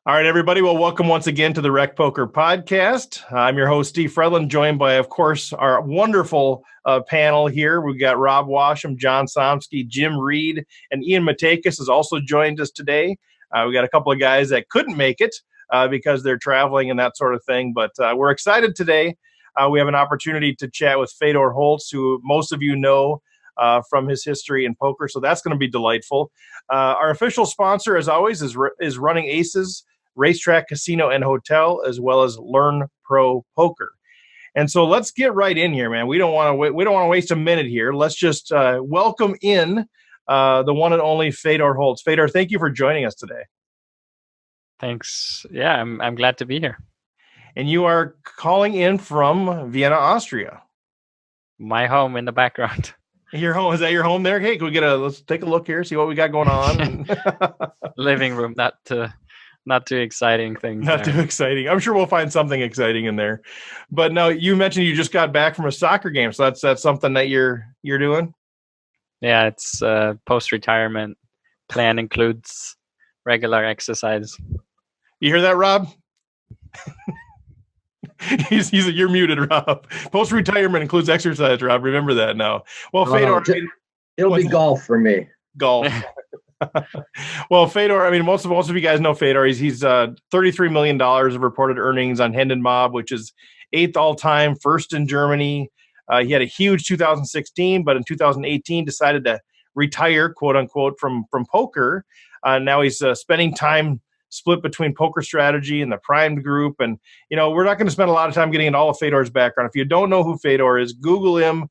All right, everybody. Well, welcome once again to the RecPoker podcast. I'm your host, Steve Fredlin, joined by, of course, our wonderful panel here. We've got Rob Washam, John Somsky, Jim Reed, and Ian Matakis has also joined us today. We got a couple of guys that couldn't make it because they're traveling and that sort of thing. But we're excited today. We have an opportunity to chat with Fedor Holz, who most of you know from his history in poker. So that's going to be delightful. Our official sponsor, as always, is Running Aces Racetrack, Casino, and Hotel, as well as Learn Pro Poker. And so let's get right in here, man. We don't want to waste a minute here. Let's just welcome in the one and only Fedor Holz. Fedor, thank you for joining us today. Thanks. Yeah, I'm glad to be here. And you are calling in from Vienna, Austria. My home in the background. Your home, is that your home there? Hey, let's take a look here, see what we got going on. Living room, not too exciting things. Not too exciting. I'm sure we'll find something exciting in there. But no, you mentioned you just got back from a soccer game, so that's something that you're doing? Yeah, it's post-retirement. Plan includes regular exercise. You hear that, Rob? You're muted, Rob. Post-retirement includes exercise, Rob. Remember that now. Well, Fedor, it'll be golf for me. Golf. Well, Fedor, I mean, most of you guys know Fedor. He's $33 million of reported earnings on Hendon Mob, which is 8th all-time, first in Germany. He had a huge 2016, but in 2018 decided to retire, quote unquote, from poker. Now he's spending time split between Poker Strategy and the Primed Group. And, we're not going to spend a lot of time getting into all of Fedor's background. If you don't know who Fedor is, Google him.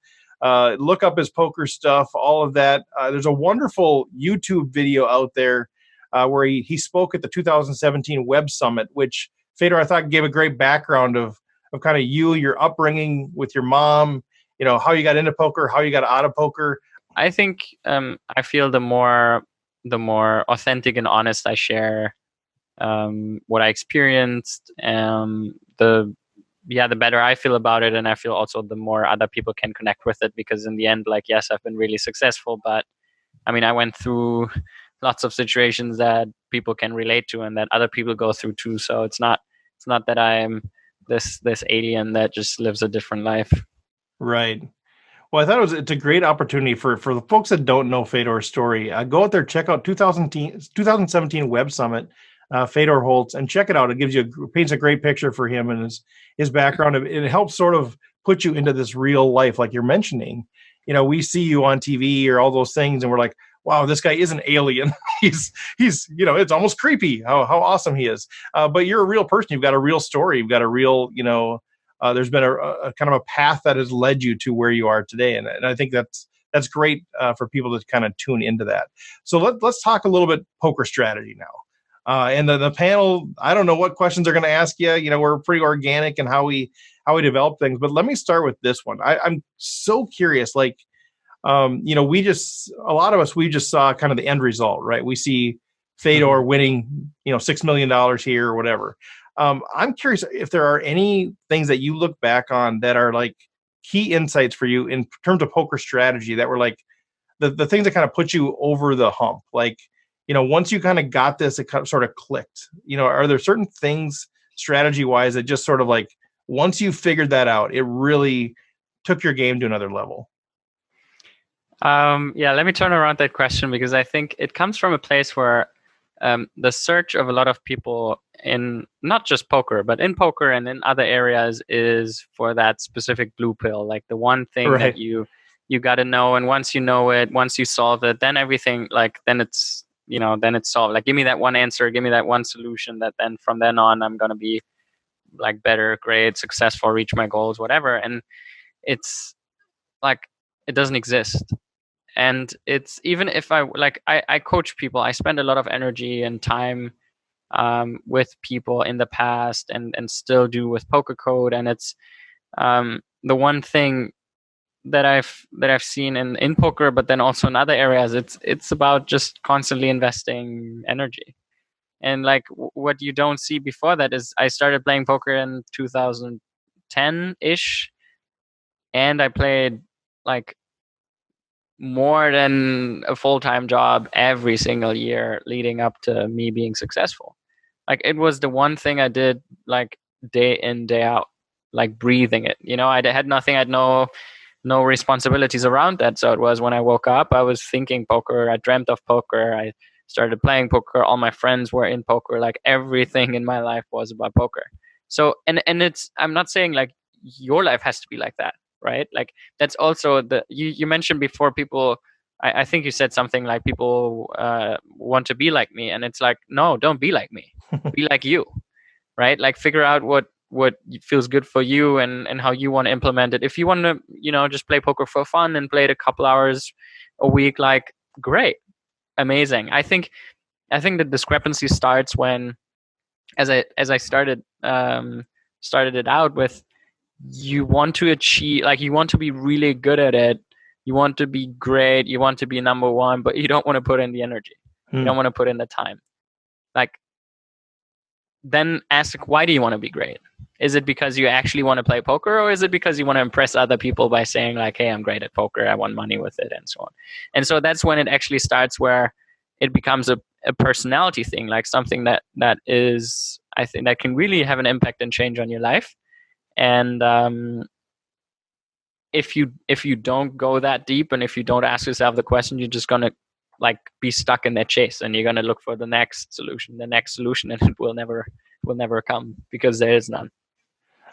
Look up his poker stuff, all of that. There's a wonderful YouTube video out there where he spoke at the 2017 Web Summit, which Fedor, I thought, gave a great background of kind of your upbringing with your mom, how you got into poker, how you got out of poker. I think I feel the more authentic and honest I share what I experienced, the better I feel about it. And I feel also the more other people can connect with it, because in the end, yes, I've been really successful, but I mean, I went through lots of situations that people can relate to and that other people go through too. So it's not that I'm this alien that just lives a different life. Right. Well, I thought it's a great opportunity for the folks that don't know Fedor's story. Go out there, check out 2017 Web Summit, Fedor Holz, and check it out. It paints a great picture for him and his background. It helps sort of put you into this real life, like you're mentioning. We see you on TV or all those things, and we're like, wow, this guy is an alien. he's it's almost creepy how awesome he is. But you're a real person. You've got a real story. You've got a real, there's been a kind of a path that has led you to where you are today. And I think that's great for people to kind of tune into that. So let's talk a little bit poker strategy now. And the panel, I don't know what questions they're going to ask you. We're pretty organic in how we develop things. But let me start with this one. I'm so curious. A lot of us, we just saw kind of the end result, right? We see Fedor winning, $6 million here or whatever. I'm curious if there are any things that you look back on that are like key insights for you in terms of poker strategy that were like the things that kind of put you over the hump. Once you kind of got this, it kind of sort of clicked. Are there certain things strategy-wise that just sort of like once you figured that out, it really took your game to another level? Let me turn around that question, because I think it comes from a place where the search of a lot of people in not just poker, but in poker and in other areas is for that specific blue pill, like the one thing right. that you got to know. And once you know it, once you solve it, then everything, then it's solved. Like, give me that one answer, give me that one solution that then from then on, I'm going to be like better, great, successful, reach my goals, whatever. And it's like, it doesn't exist. And it's, even if I coach people, I spend a lot of energy and time with people in the past and still do with Poker Code. And it's the one thing that I've seen in poker, but then also in other areas, it's about just constantly investing energy. And what you don't see before that is I started playing poker in 2010-ish, and I played more than a full-time job every single year leading up to me being successful. Like it was the one thing I did like day in, day out, like breathing it. I had nothing. I had no responsibilities around that. So it was when I woke up, I was thinking poker. I dreamt of poker. I started playing poker. All my friends were in poker. Like everything in my life was about poker. So and it's, I'm not saying like your life has to be like that, right? Like that's also you mentioned before, people, I think you said something like people want to be like me, and it's like, no, don't be like me. Be like you, right? Like figure out what feels good for you and how you want to implement it. If you want to, just play poker for fun and play it a couple hours a week, like great, amazing. I think the discrepancy starts when, as I started it out with, you want to achieve, like you want to be really good at it, you want to be great, you want to be number one, but you don't want to put in the energy. You don't want to put in the time. Like, then ask, why do you want to be great? Is it because you actually want to play poker, or is it because you want to impress other people by saying like, hey, I'm great at poker, I won money with it, and so on. And so that's when it actually starts, where it becomes a personality thing, like something that is, I think, that can really have an impact and change on your life. And if you don't go that deep, and if you don't ask yourself the question, you're just gonna like be stuck in that chase, and you're gonna look for the next solution, and it will never come, because there is none.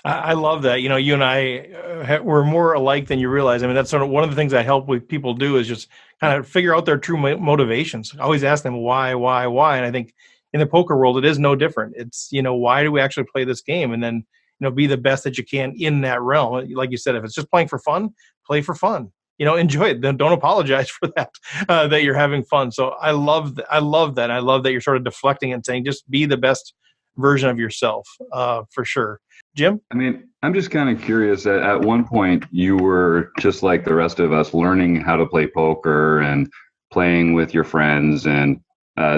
I love that. You and I we're more alike than you realize. I mean, that's sort of one of the things I help with people do, is just kind of figure out their true motivations. I always ask them why. And I think in the poker world, it is no different. It's, why do we actually play this game? And then, be the best that you can in that realm. Like you said, if it's just playing for fun, play for fun. Enjoy it. Then don't apologize for that, that you're having fun. So I love that. I love that you're sort of deflecting and saying, just be the best version of yourself, for sure. Jim? I mean, I'm just kind of curious. At one point, you were just like the rest of us, learning how to play poker and playing with your friends and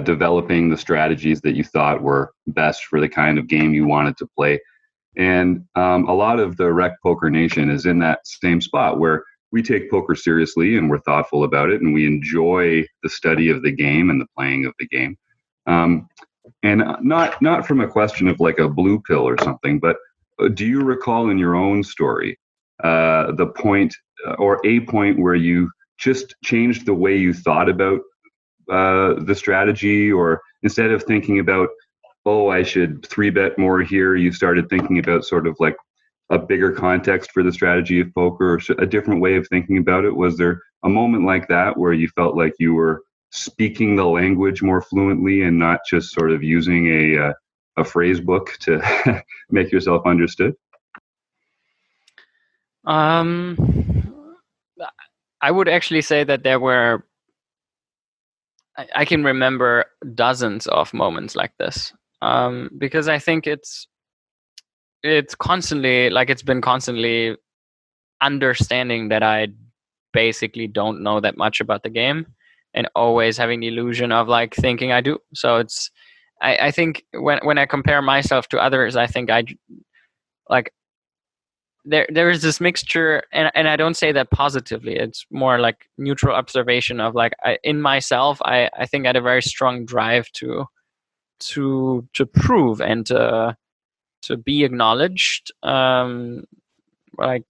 developing the strategies that you thought were best for the kind of game you wanted to play. And a lot of the RecPoker Nation is in that same spot, where we take poker seriously and we're thoughtful about it, and we enjoy the study of the game and the playing of the game. And not from a question of like a blue pill or something, but do you recall in your own story the point or a point where you just changed the way you thought about the strategy, or instead of thinking about, oh, I should 3-bet more here, you started thinking about sort of like a bigger context for the strategy of poker, or a different way of thinking about it? Was there a moment like that where you felt like you were speaking the language more fluently and not just sort of using a phrase book to make yourself understood? I would actually say that there were, I can remember dozens of moments like this, because I think it's constantly, like, it's been constantly understanding that I basically don't know that much about the game, and always having the illusion of like thinking I do. So it's, I think when I compare myself to others, I think I like there is this mixture, and I don't say that positively. It's more like neutral observation of like, in myself, I think I had a very strong drive to prove and to be acknowledged, like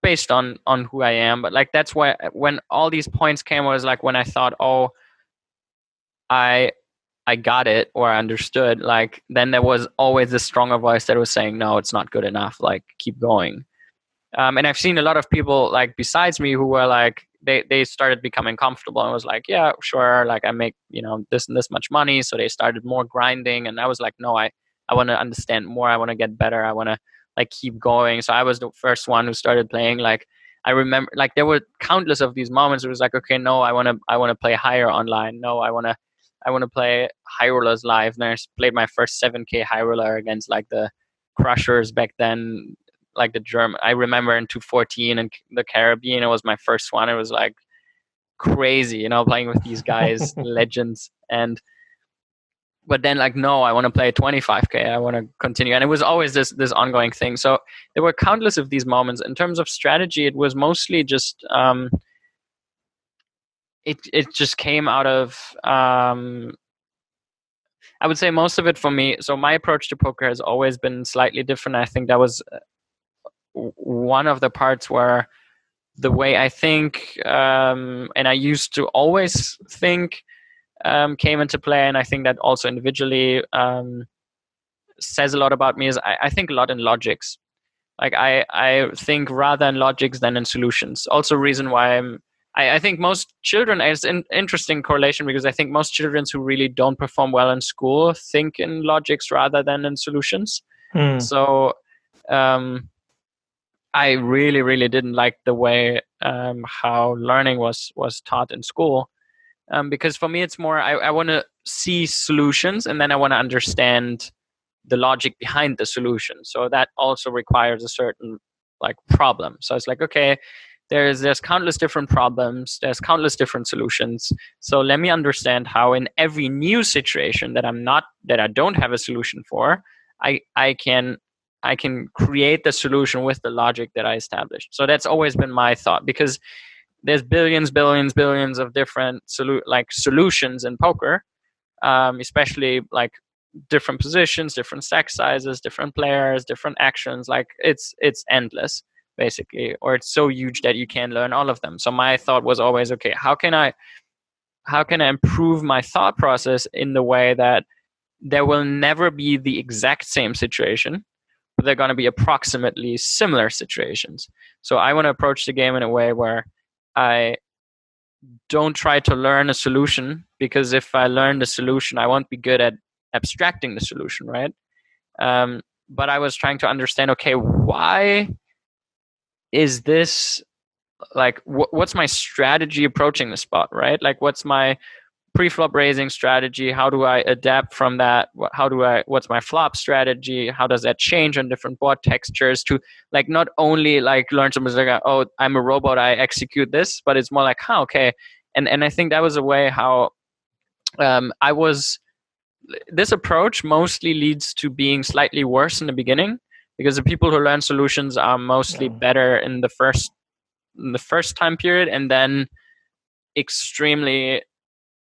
based on who I am. But like, that's why when all these points came, was like when I thought, oh, I got it, or I understood, like then there was always this stronger voice that was saying, no, it's not good enough, like keep going. And I've seen a lot of people like besides me who were like, they started becoming comfortable and was like, yeah, sure, like I make, this and this much money. So they started more grinding, and I was like, no, I want to understand more. I want to get better. I want to like keep going. So I was the first one who started playing. Like I remember, like there were countless of these moments. It was like, okay, no, I want to play higher online. No, I want to play high rollers live. And I played my first 7K high roller against like the crushers back then, like the German. I remember in 2014 in the Caribbean, it was my first one. It was like crazy, playing with these guys, legends. But then like, no, I want to play 25K. I want to continue. And it was always this ongoing thing. So there were countless of these moments. In terms of strategy, it was mostly just, it just came out of, I would say most of it for me. So my approach to poker has always been slightly different. I think that was one of the parts where the way I think, and I used to always think, came into play. And I think that also individually says a lot about me is I think a lot in logics. Like I think rather in logics than in solutions. Also reason why I think most children, it's an interesting correlation because I think most children who really don't perform well in school think in logics rather than in solutions. So I really, really didn't like the way how learning was taught in school. Because for me, it's more, I want to see solutions and then I want to understand the logic behind the solution. So that also requires a certain like problem. So it's like, okay, there's countless different problems, there's countless different solutions. So let me understand how in every new situation that I don't have a solution for, I can create the solution with the logic that I established. So that's always been my thought, because there's billions of different solutions in poker, especially like different positions, different stack sizes, different players, different actions. Like it's endless basically, or it's so huge that you can't learn all of them. So my thought was always, okay, how can I improve my thought process in the way that there will never be the exact same situation, but they're going to be approximately similar situations. So I want to approach the game in a way where I don't try to learn a solution, because if I learn the solution, I won't be good at abstracting the solution, right? But I was trying to understand, okay, why is this, like, what's my strategy approaching the spot, right? Like, what's my pre-flop raising strategy? How do I adapt from that? What's my flop strategy? How does that change on different board textures to, like, not only like learn something like, oh, I'm a robot, I execute this, but it's more like, okay. And I think that was a way how this approach mostly leads to being slightly worse in the beginning, because the people who learn solutions are mostly better in the first time period, and then extremely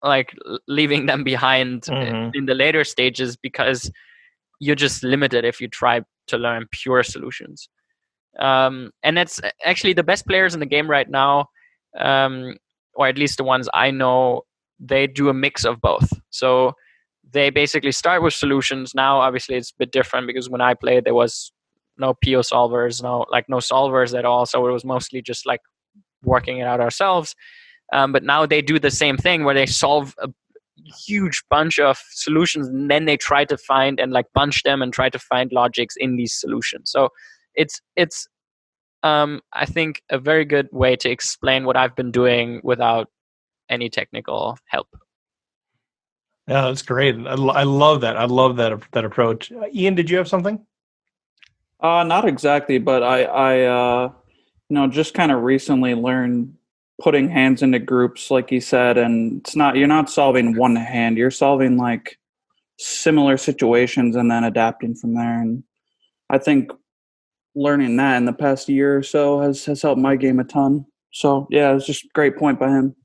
like leaving them behind in the later stages, because you're just limited if you try to learn pure solutions. And that's actually the best players in the game right now, or at least the ones I know, they do a mix of both. So they basically start with solutions. Now, obviously, it's a bit different because when I played, there was no PO solvers, no solvers at all. So it was mostly just like working it out ourselves. But now they do the same thing where they solve a huge bunch of solutions, and then they try to find and like bunch them and try to find logics in these solutions. So it's I think a very good way to explain what I've been doing without any technical help. Yeah, that's great. I love that. I love that approach. Ian, did you have something? Not exactly, but I just kind of recently learned putting hands into groups, like you said, and you're not solving one hand, you're solving like similar situations and then adapting from there. And I think learning that in the past year or so has helped my game a ton. So yeah, it's just a great point by him.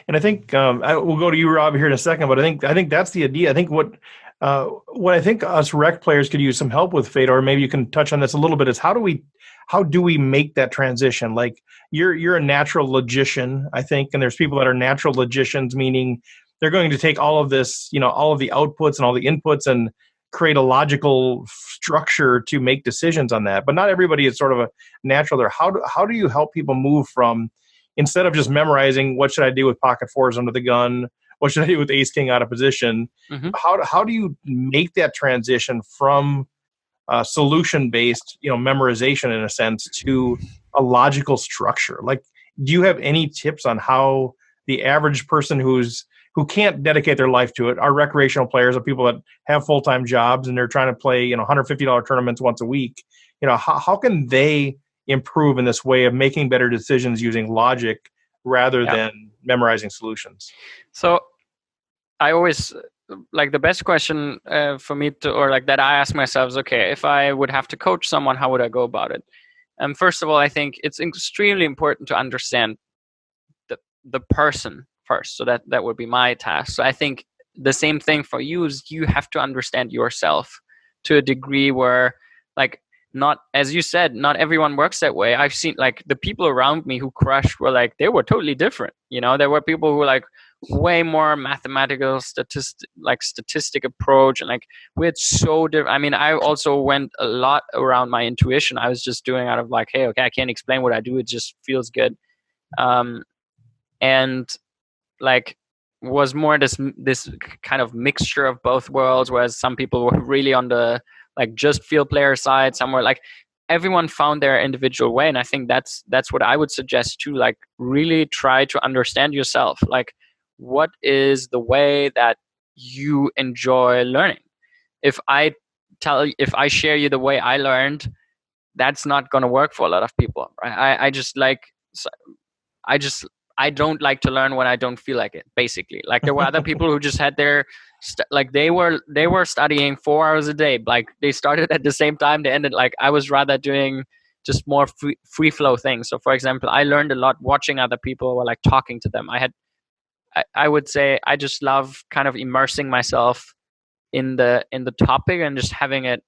And I think we'll go to you, Rob, here in a second. But I think that's the idea. I think what I think us rec players could use some help with, Fedor, maybe you can touch on this a little bit, is how do we make that transition? Like you're a natural logician, I think, and there's people that are natural logicians, meaning they're going to take all of this, all of the outputs and all the inputs and create a logical structure to make decisions on that. But not everybody is sort of a natural there. How do you help people move from, instead of just memorizing what should I do with pocket fours under the gun, what should I do with ace king out of position? Mm-hmm. How do you make that transition from solution based, memorization in a sense, to a logical structure? Like, do you have any tips on how the average person who can't dedicate their life to it, our recreational players, are people that have full-time jobs and they're trying to play, $150 tournaments once a week, how can they improve in this way of making better decisions using logic rather than memorizing solutions? So I always, like, the best question for me that I ask myself is, okay, if I would have to coach someone, how would I go about it? First of all, I think it's extremely important to understand the person first. So that would be my task. So I think the same thing for you is you have to understand yourself to a degree where, like, not, as you said, not everyone works that way. I've seen, like, the people around me who crushed were like, they were totally different. You know, there were people who were like way more mathematical statistic approach, and like we had so different. I mean, I also went a lot around my intuition. I was just doing out of like, hey, okay, I can't explain what I do, it just feels good. And like was more this kind of mixture of both worlds, whereas some people were really on the like just field player side, somewhere like everyone found their individual way. And I think that's what I would suggest too, like really try to understand yourself, like what is the way that you enjoy learning. If I share you the way I learned, that's not going to work for a lot of people, right? I don't like to learn when I don't feel like it, basically. Like there were other people who just had their like they were studying 4 hours a day. Like they started at the same time, they ended. Like I was rather doing just more free flow things. So for example, I learned a lot watching other people or like talking to them. I would say I just love kind of immersing myself in the topic and just having it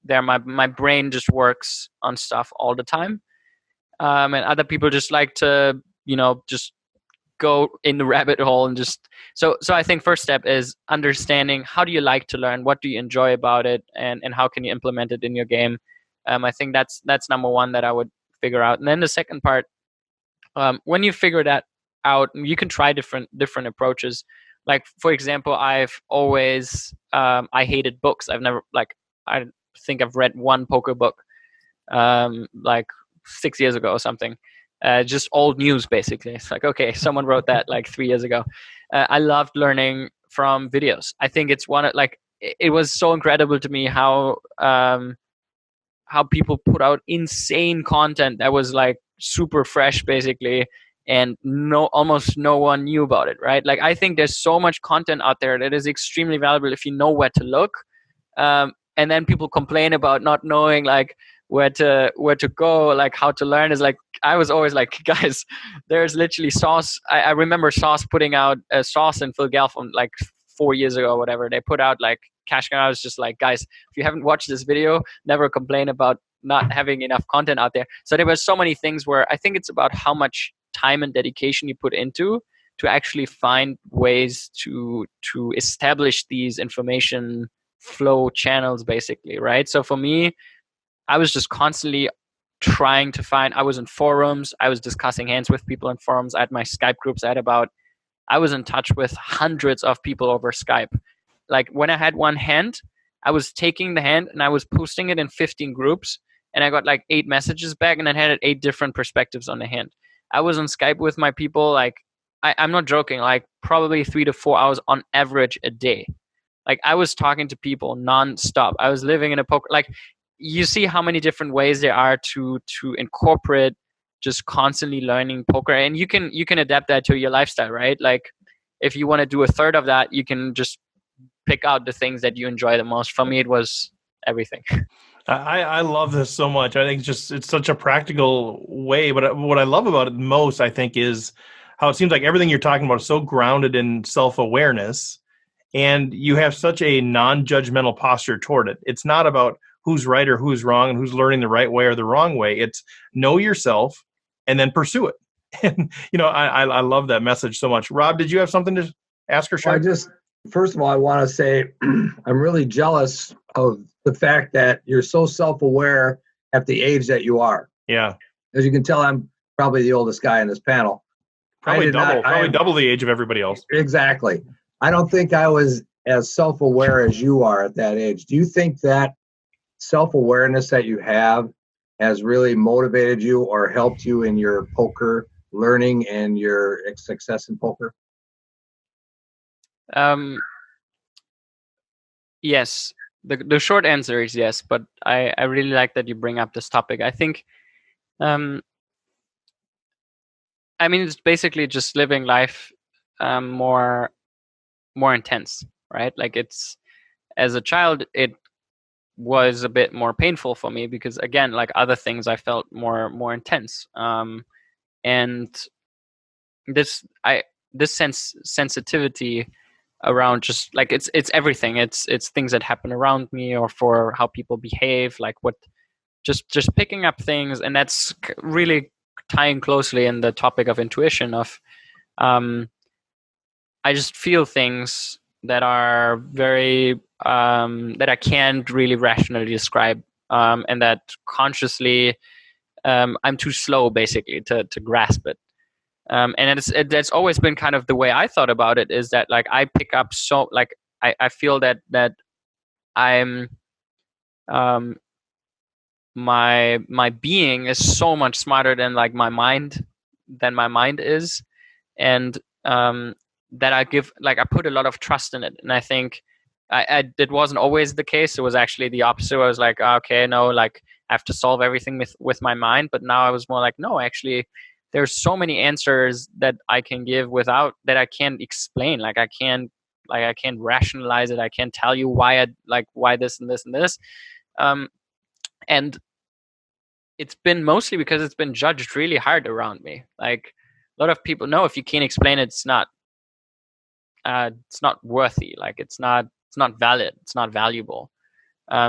there. My brain just works on stuff all the time. And other people just like to, just go in the rabbit hole and just so I think first step is understanding how do you like to learn, what do you enjoy about it, and how can you implement it in your game. I think that's number one that I would figure out. And then the second part, when you figure that out, you can try different approaches. Like for example, I've always I hated books. I've never, like, I think I've read one poker book like 6 years ago or something. Just old news, basically. It's like, okay, someone wrote that like 3 years ago. I loved learning from videos. I think it's one of, like, it was so incredible to me how people put out insane content that was like super fresh, basically, and almost no one knew about it, right? Like I think there's so much content out there that is extremely valuable if you know where to look. And then people complain about not knowing like where to go, like how to learn. Is like, I was always like, guys, there's literally Sauce. I remember Sauce putting out Sauce and Phil Gelf like 4 years ago or whatever. They put out like Cash Game. I was just like, guys, if you haven't watched this video, never complain about not having enough content out there. So there were so many things where I think it's about how much time and dedication you put into to actually find ways to establish these information flow channels, basically, right? So for me, I was just constantly trying to find, I was in forums, I was discussing hands with people in forums, I had my Skype groups, I was in touch with hundreds of people over Skype. Like when I had one hand, I was taking the hand and I was posting it in 15 groups, and I got like 8 messages back, and I had 8 different perspectives on the hand. I was on Skype with my people, like, I'm not joking, like probably 3 to 4 hours on average a day. Like I was talking to people nonstop. I was living in a poker, like, you see how many different ways there are to incorporate just constantly learning poker, and you can adapt that to your lifestyle, right? Like if you want to do a third of that, you can just pick out the things that you enjoy the most. For me, it was everything. I love this so much. I think it's such a practical way, but what I love about it most, I think, is how it seems like everything you're talking about is so grounded in self-awareness, and you have such a non-judgmental posture toward it. It's not about who's right or who's wrong and who's learning the right way or the wrong way. It's know yourself and then pursue it. And, I love that message so much. Rob, did you have something to ask or share? First of all, I want to say I'm really jealous of the fact that you're so self-aware at the age that you are. Yeah. As you can tell, I'm probably the oldest guy in this panel. Probably double the age of everybody else. Exactly. I don't think I was as self-aware as you are at that age. Do you think that self-awareness that you have has really motivated you or helped you in your poker learning and your success in poker? Yes. The short answer is yes, but I really like that you bring up this topic. I think, it's basically just living life more intense, right? Like it's, as a child, it was a bit more painful for me because, again, like other things, I felt more intense. And this sensitivity around just like it's everything. It's things that happen around me, or for how people behave, like what just picking up things. And that's really tying closely in the topic of intuition of I just feel things that are very that I can't really rationally describe, and that consciously I'm too slow basically to grasp it. And that's always been kind of the way I thought about it, is that like I pick up so like I feel that I'm my being is so much smarter than like my mind is, and that I put a lot of trust in it. And I think it wasn't always the case. It was actually the opposite. I was like, okay, no, like I have to solve everything with my mind. But now I was more like, no, actually there's so many answers that I can give without that I can't explain. Like I can't rationalize it. I can't tell you why this and this and this. And it's been mostly because it's been judged really hard around me. Like a lot of people know if you can't explain it, it's not worthy. Like it's not valid. It's not valuable.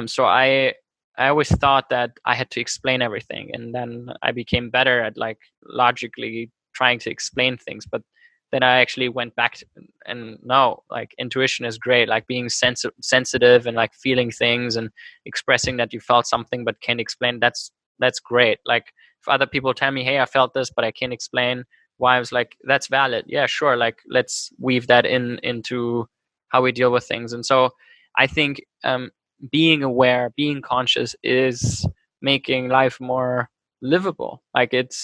So I always thought that I had to explain everything, and then I became better at like logically trying to explain things. But then I actually went back to, and no, like intuition is great. Like being sensitive and like feeling things and expressing that you felt something but can't explain. That's great. Like if other people tell me, hey, I felt this, but I can't explain why, I was like, that's valid. Yeah, sure. Like let's weave that into how we deal with things. And so I think being aware, being conscious is making life more livable. Like it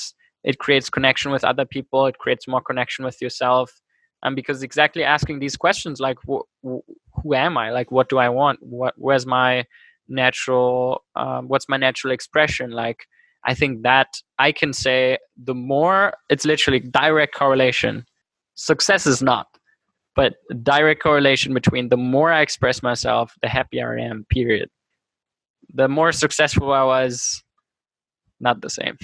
creates connection with other people. It creates more connection with yourself. And because exactly asking these questions, like who am I? Like what do I want? Where's my natural? What's my natural expression? Like I think that I can say the more, it's literally direct correlation. Success is not, but direct correlation between the more I express myself, the happier I am, period. The more successful I was, not the same.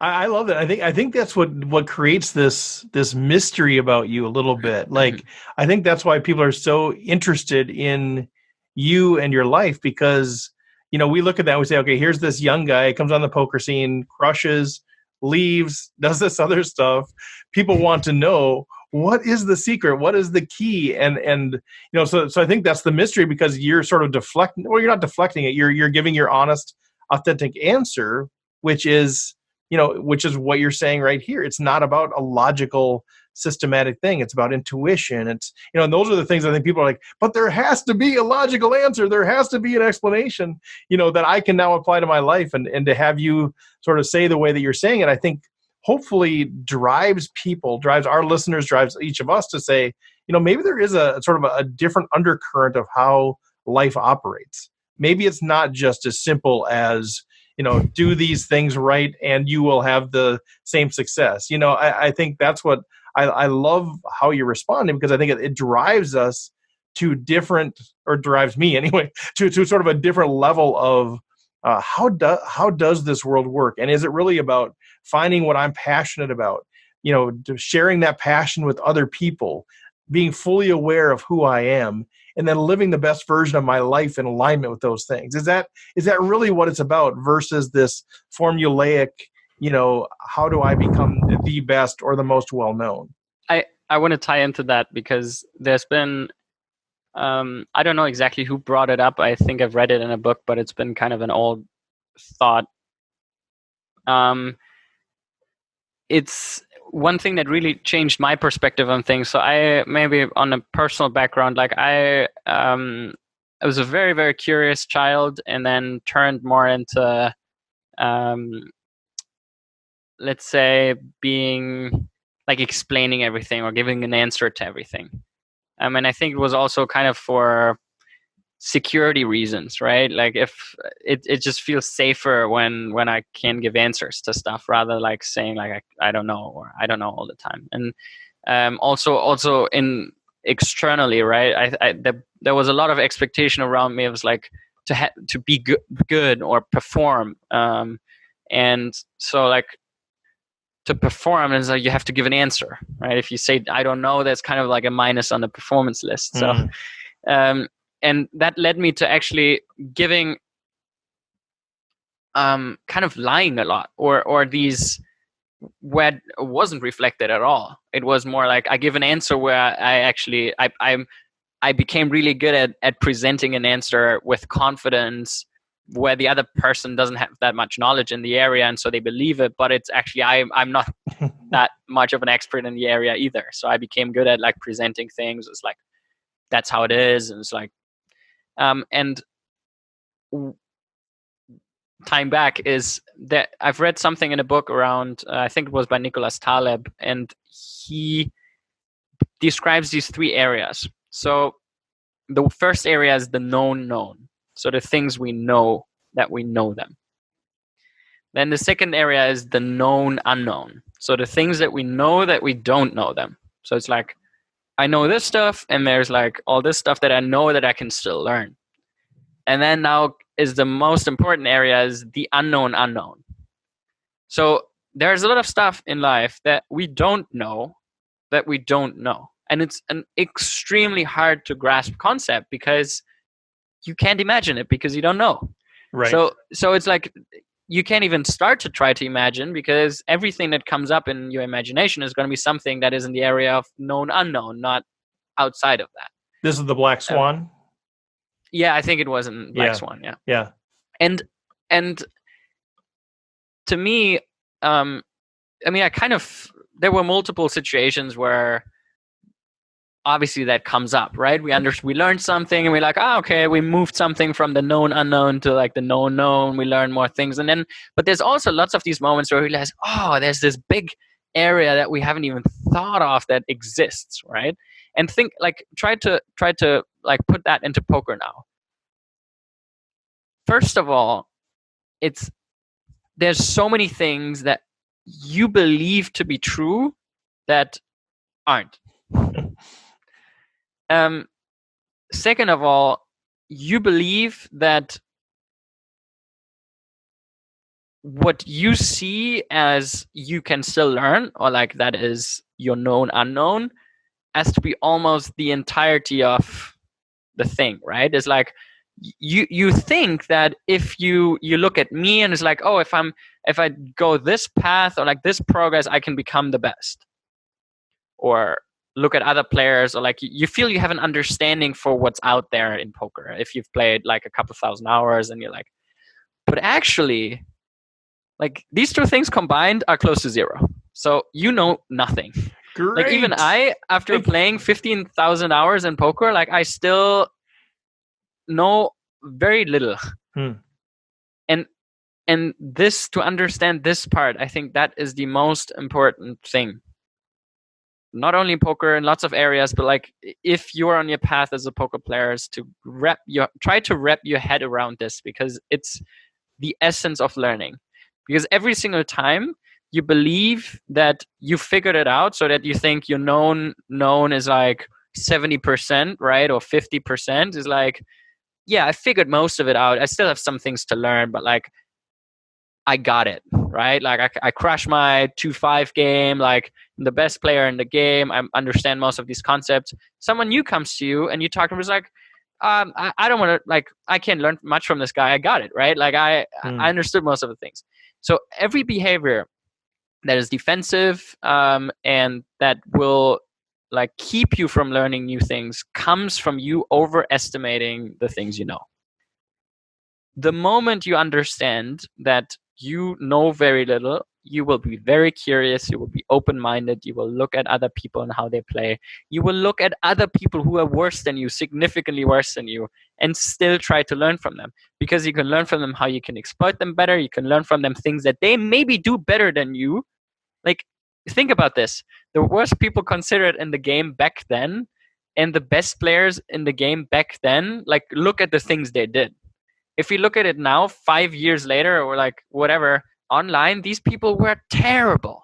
I love that. I think that's what creates this mystery about you a little bit. Like I think that's why people are so interested in you and your life, because we look at that and we say, okay, here's this young guy, comes on the poker scene, crushes, leaves, does this other stuff. People want to know, what is the secret? What is the key? And so I think that's the mystery, because you're sort of deflecting. Well, you're not deflecting it. You're giving your honest, authentic answer, which is what you're saying right here. It's not about a logical, systematic thing. It's about intuition. It's, and those are the things I think people are like, but there has to be a logical answer. There has to be an explanation, that I can now apply to my life. And to have you sort of say the way that you're saying it, I think hopefully drives our listeners, drives each of us to say, maybe there is a sort of a different undercurrent of how life operates. Maybe it's not just as simple as, do these things right and you will have the same success. I think that's what I love how you're responding, because I think it drives us to different, or drives me anyway, to sort of a different level of how does this world work? And is it really about finding what I'm passionate about, sharing that passion with other people, being fully aware of who I am, and then living the best version of my life in alignment with those things? Is that really what it's about, versus this formulaic, how do I become the best or the most well-known? I want to tie into that, because there's been, I don't know exactly who brought it up. I think I've read it in a book, but it's been kind of an old thought. It's one thing that really changed my perspective on things. So I, maybe on a personal background, like I was a very, very curious child, and then turned more into, let's say, being like explaining everything or giving an answer to everything. And I think it was also kind of for security reasons, right? Like if it just feels safer when I can give answers to stuff, rather like saying like I don't know, or I don't know all the time. And also in externally, right? There was a lot of expectation around me. It was like to be good or perform, and so like to perform, and so you have to give an answer, right? If you say I don't know, that's kind of like a minus on the performance list. So and that led me to actually giving kind of lying a lot, or these where it wasn't reflected at all. It was more like I give an answer where I became really good at presenting an answer with confidence, where the other person doesn't have that much knowledge in the area, and so they believe it, but it's actually I'm not that much of an expert in the area either. So I became good at like presenting things. It's like that's how it is, and it's like and time back is that I've read something in a book around I think it was by Nicholas Taleb, and he describes these 3 areas. So the first area is the known, so the things we know that we know them. Then the second area is the known unknown, so the things that we know that we don't know them. So it's like I know this stuff, and there's like all this stuff that I know that I can still learn. And then now is the most important area is the unknown. So there's a lot of stuff in life that we don't know. And it's an extremely hard to grasp concept because you can't imagine it because you don't know. Right. So it's like you can't even start to try to imagine because everything that comes up in your imagination is going to be something that is in the area of known unknown, not outside of that. This is the Black Swan? Yeah, I think it was in Black Swan. Yeah. Yeah. And to me, I mean, there were multiple situations where obviously that comes up, right? We learned something and we're like, okay, we moved something from the known unknown to like the known. We learn more things. And then, but there's also lots of these moments where we realize, there's this big area that we haven't even thought of that exists, right? And think like, try to like put that into poker now. First of all, there's so many things that you believe to be true that aren't. Second of all, you believe that what you see as you can still learn, or like that is your known unknown, has to be almost the entirety of the thing, right? It's like you think that if you look at me and it's like, if I go this path or like this progress, I can become the best. Or look at other players, or like you feel you have an understanding for what's out there in poker if you've played like a couple thousand hours, and you're like, but actually, like these 2 things combined are close to 0. So you know nothing. Great. Like even I, after playing 15,000 hours in poker, like I still know very little. And this, to understand this part, I think that is the most important thing. Not only in poker, in lots of areas, but like if you're on your path as a poker player, is to try to wrap your head around this, because it's the essence of learning. Because every single time you believe that you figured it out, so that you think your known is like 70%, right? Or 50% is like, yeah, I figured most of it out. I still have some things to learn, but like I got it, right? Like I crushed my 2-5 game, like I'm the best player in the game. I understand most of these concepts. Someone new comes to you and you talk to him, is like, I don't want to, like, I can't learn much from this guy. I got it, right? Like I understood most of the things. So every behavior that is defensive and that will like keep you from learning new things comes from you overestimating the things you know. The moment you understand that you know very little, you will be very curious, you will be open-minded, you will look at other people and how they play, you will look at other people who are worse than you, significantly worse than you, and still try to learn from them, because you can learn from them how you can exploit them better, you can learn from them things that they maybe do better than you. Like, think about this, the worst people considered in the game back then and the best players in the game back then, like, look at the things they did. If you look at it now, 5 years later, or like whatever, online, these people were terrible.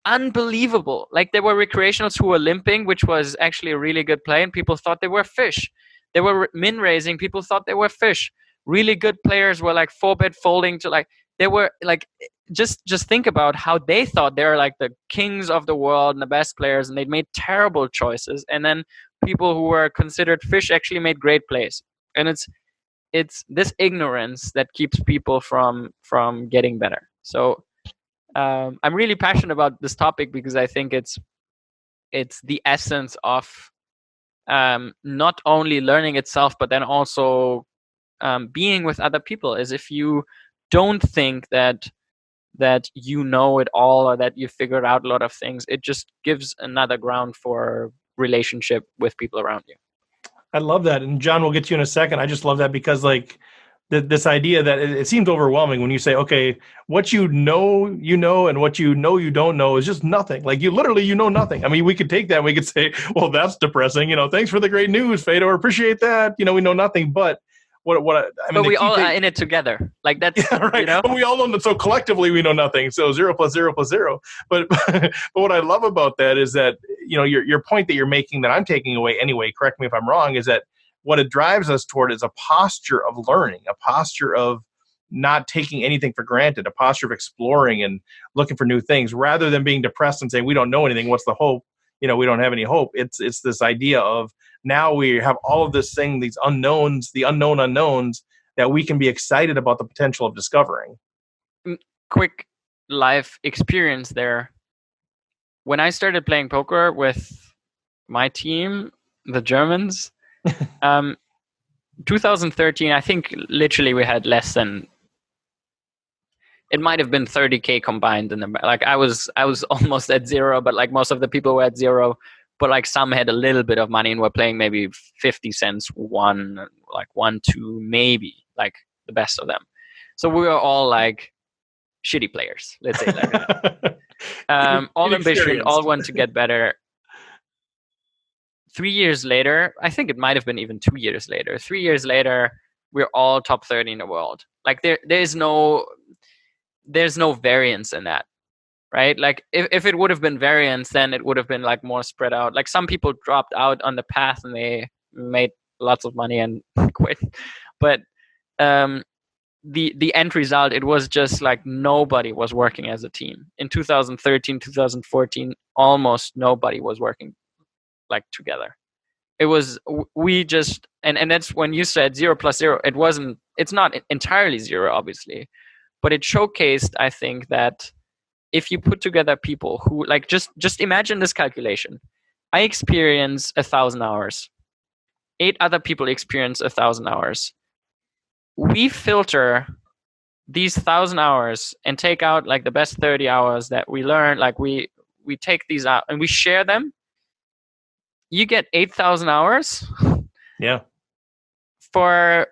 Unbelievable. Like, there were recreationals who were limping, which was actually a really good play, and people thought they were fish. They were min raising, people thought they were fish. Really good players were like 4-bet folding to, like, they were like just think about how they thought they're like the kings of the world and the best players, and they'd made terrible choices, and then people who were considered fish actually made great plays. And it's this ignorance that keeps people from getting better. So I'm really passionate about this topic because I think it's the essence of not only learning itself, but then also being with other people. Is if you don't think that you know it all or that you figured out a lot of things, it just gives another ground for relationship with people around you. I love that. And John, we'll get to you in a second. I just love that because like this idea that it seems overwhelming when you say, okay, what you know, and what you don't know is just nothing. Like you literally, you know nothing. I mean, we could take that and we could say, well, that's depressing. Thanks for the great news, Fedor. Appreciate that. We know nothing, but I mean, but we all are in it together. Like that's, yeah, right. But we all know that. So collectively, we know nothing. So 0 + 0 + 0. But what I love about that is that your point that you're making that I'm taking away anyway. Correct me if I'm wrong. Is that what it drives us toward is a posture of learning, a posture of not taking anything for granted, a posture of exploring and looking for new things, rather than being depressed and saying we don't know anything. What's the hope? We don't have any hope. It's this idea of now we have all of this thing, these unknowns, the unknown unknowns that we can be excited about the potential of discovering. Quick life experience there. When I started playing poker with my team, the Germans, 2013, I think literally we had less than, it might have been 30K combined in the, like I was almost at zero, but like most of the people were at zero. But like some had a little bit of money and were playing maybe 50 cents, one, 2, maybe like the best of them. So we were all like shitty players, let's say like that. All ambition, all want to get better. 3 years later, I think it might have been even 2 years later. 3 years later, we're all top 30 in the world. Like there's no variance in that. Right? Like if it would have been variance, then it would have been like more spread out. Like some people dropped out on the path and they made lots of money and quit. But the end result, it was just like nobody was working as a team. In 2013, 2014, almost nobody was working like together. It was, we just, and that's when you said 0 + 0, it's not entirely zero, obviously, but it showcased, I think, that if you put together people who like just imagine this calculation. I experience 1,000 hours. 8 other people experience 1,000 hours. We filter these 1,000 hours and take out like the best 30 hours that we learn. Like we take these out and we share them. You get 8,000 hours. Yeah. For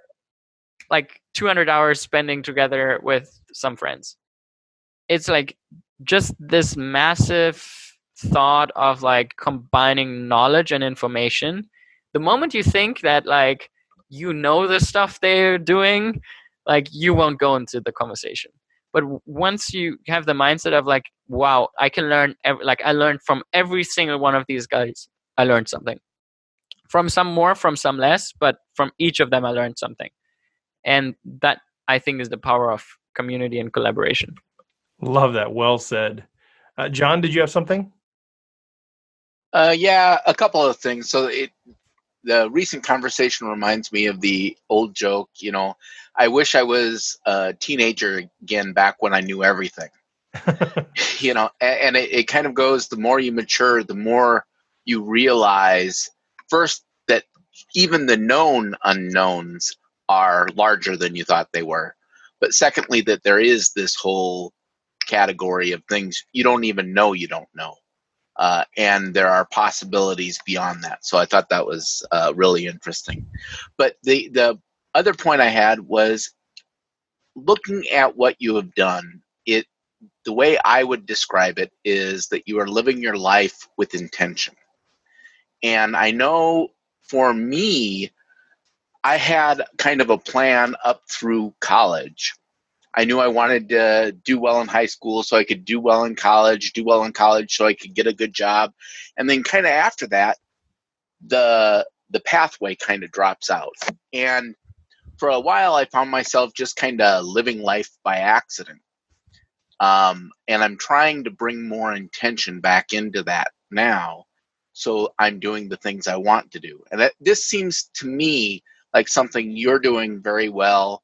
like 200 hours spending together with some friends. It's like just this massive thought of like combining knowledge and information. The moment you think that like the stuff they're doing, like you won't go into the conversation. But once you have the mindset of like, wow, I can learn, I learned from every single one of these guys. I learned something. From some more, from some less, but from each of them I learned something. And that, I think, is the power of community and collaboration. Love that. Well said. John, did you have something? Yeah, a couple of things. So the recent conversation reminds me of the old joke, I wish I was a teenager again back when I knew everything. And it kind of goes, the more you mature, the more you realize, first, that even the known unknowns are larger than you thought they were. But secondly, that there is this whole category of things you don't even know you don't know. And there are possibilities beyond that. So I thought that was really interesting. But the other point I had was looking at what you have done. The way I would describe it is that you are living your life with intention. And I know for me, I had kind of a plan up through college. I knew I wanted to do well in high school so I could do well in college so I could get a good job. And then kind of after that, the pathway kind of drops out. And for a while, I found myself just kind of living life by accident. And I'm trying to bring more intention back into that now. So I'm doing the things I want to do. And this seems to me like something you're doing very well,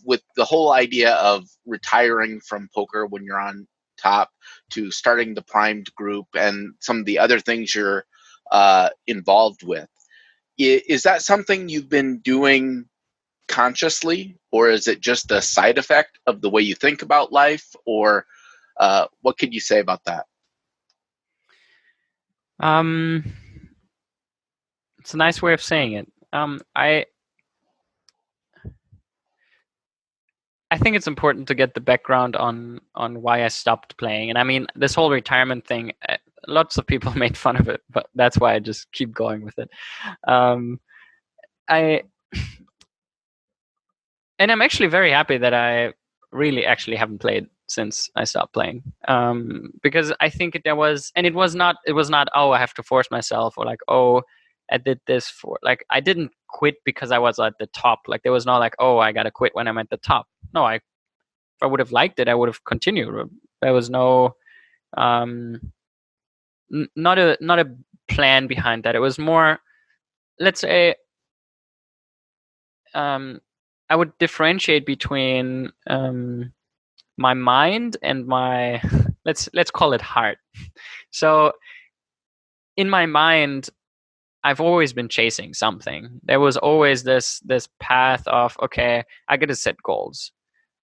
with the whole idea of retiring from poker when you're on top, to starting the primed group and some of the other things you're involved with. Is that something you've been doing consciously, or is it just a side effect of the way you think about life, or what could you say about that? It's a nice way of saying it. I think it's important to get the background on why I stopped playing. And I mean, this whole retirement thing, lots of people made fun of it, but that's why I just keep going with it. And I'm actually very happy that I really actually haven't played since I stopped playing, because I think it was not, oh, I have to force myself, or like, oh, I did this for, like, I didn't quit because I was at the top. Like, there was no like, oh, I gotta quit when I'm at the top. No, if I would have liked it, I would have continued. There was no not a plan behind that. It was more, let's say, I would differentiate between my mind and my let's call it heart. So in my mind, I've always been chasing something. There was always this path of, okay, I got to set goals.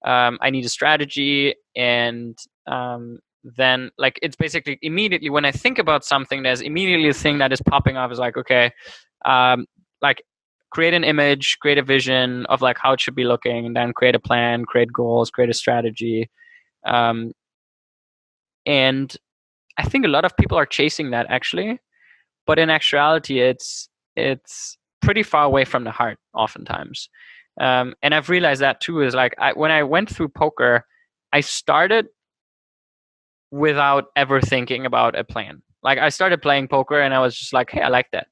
I need a strategy, and then, like, it's basically immediately when I think about something, there's immediately a thing that is popping up. Is like, okay, like, create an image, create a vision of like how it should be looking, and then create a plan, create goals, create a strategy. And I think a lot of people are chasing that, actually, but in actuality, it's pretty far away from the heart oftentimes. And I've realized that too, is like, when I went through poker, I started without ever thinking about a plan. Like, I started playing poker and I was just like, hey, I like that.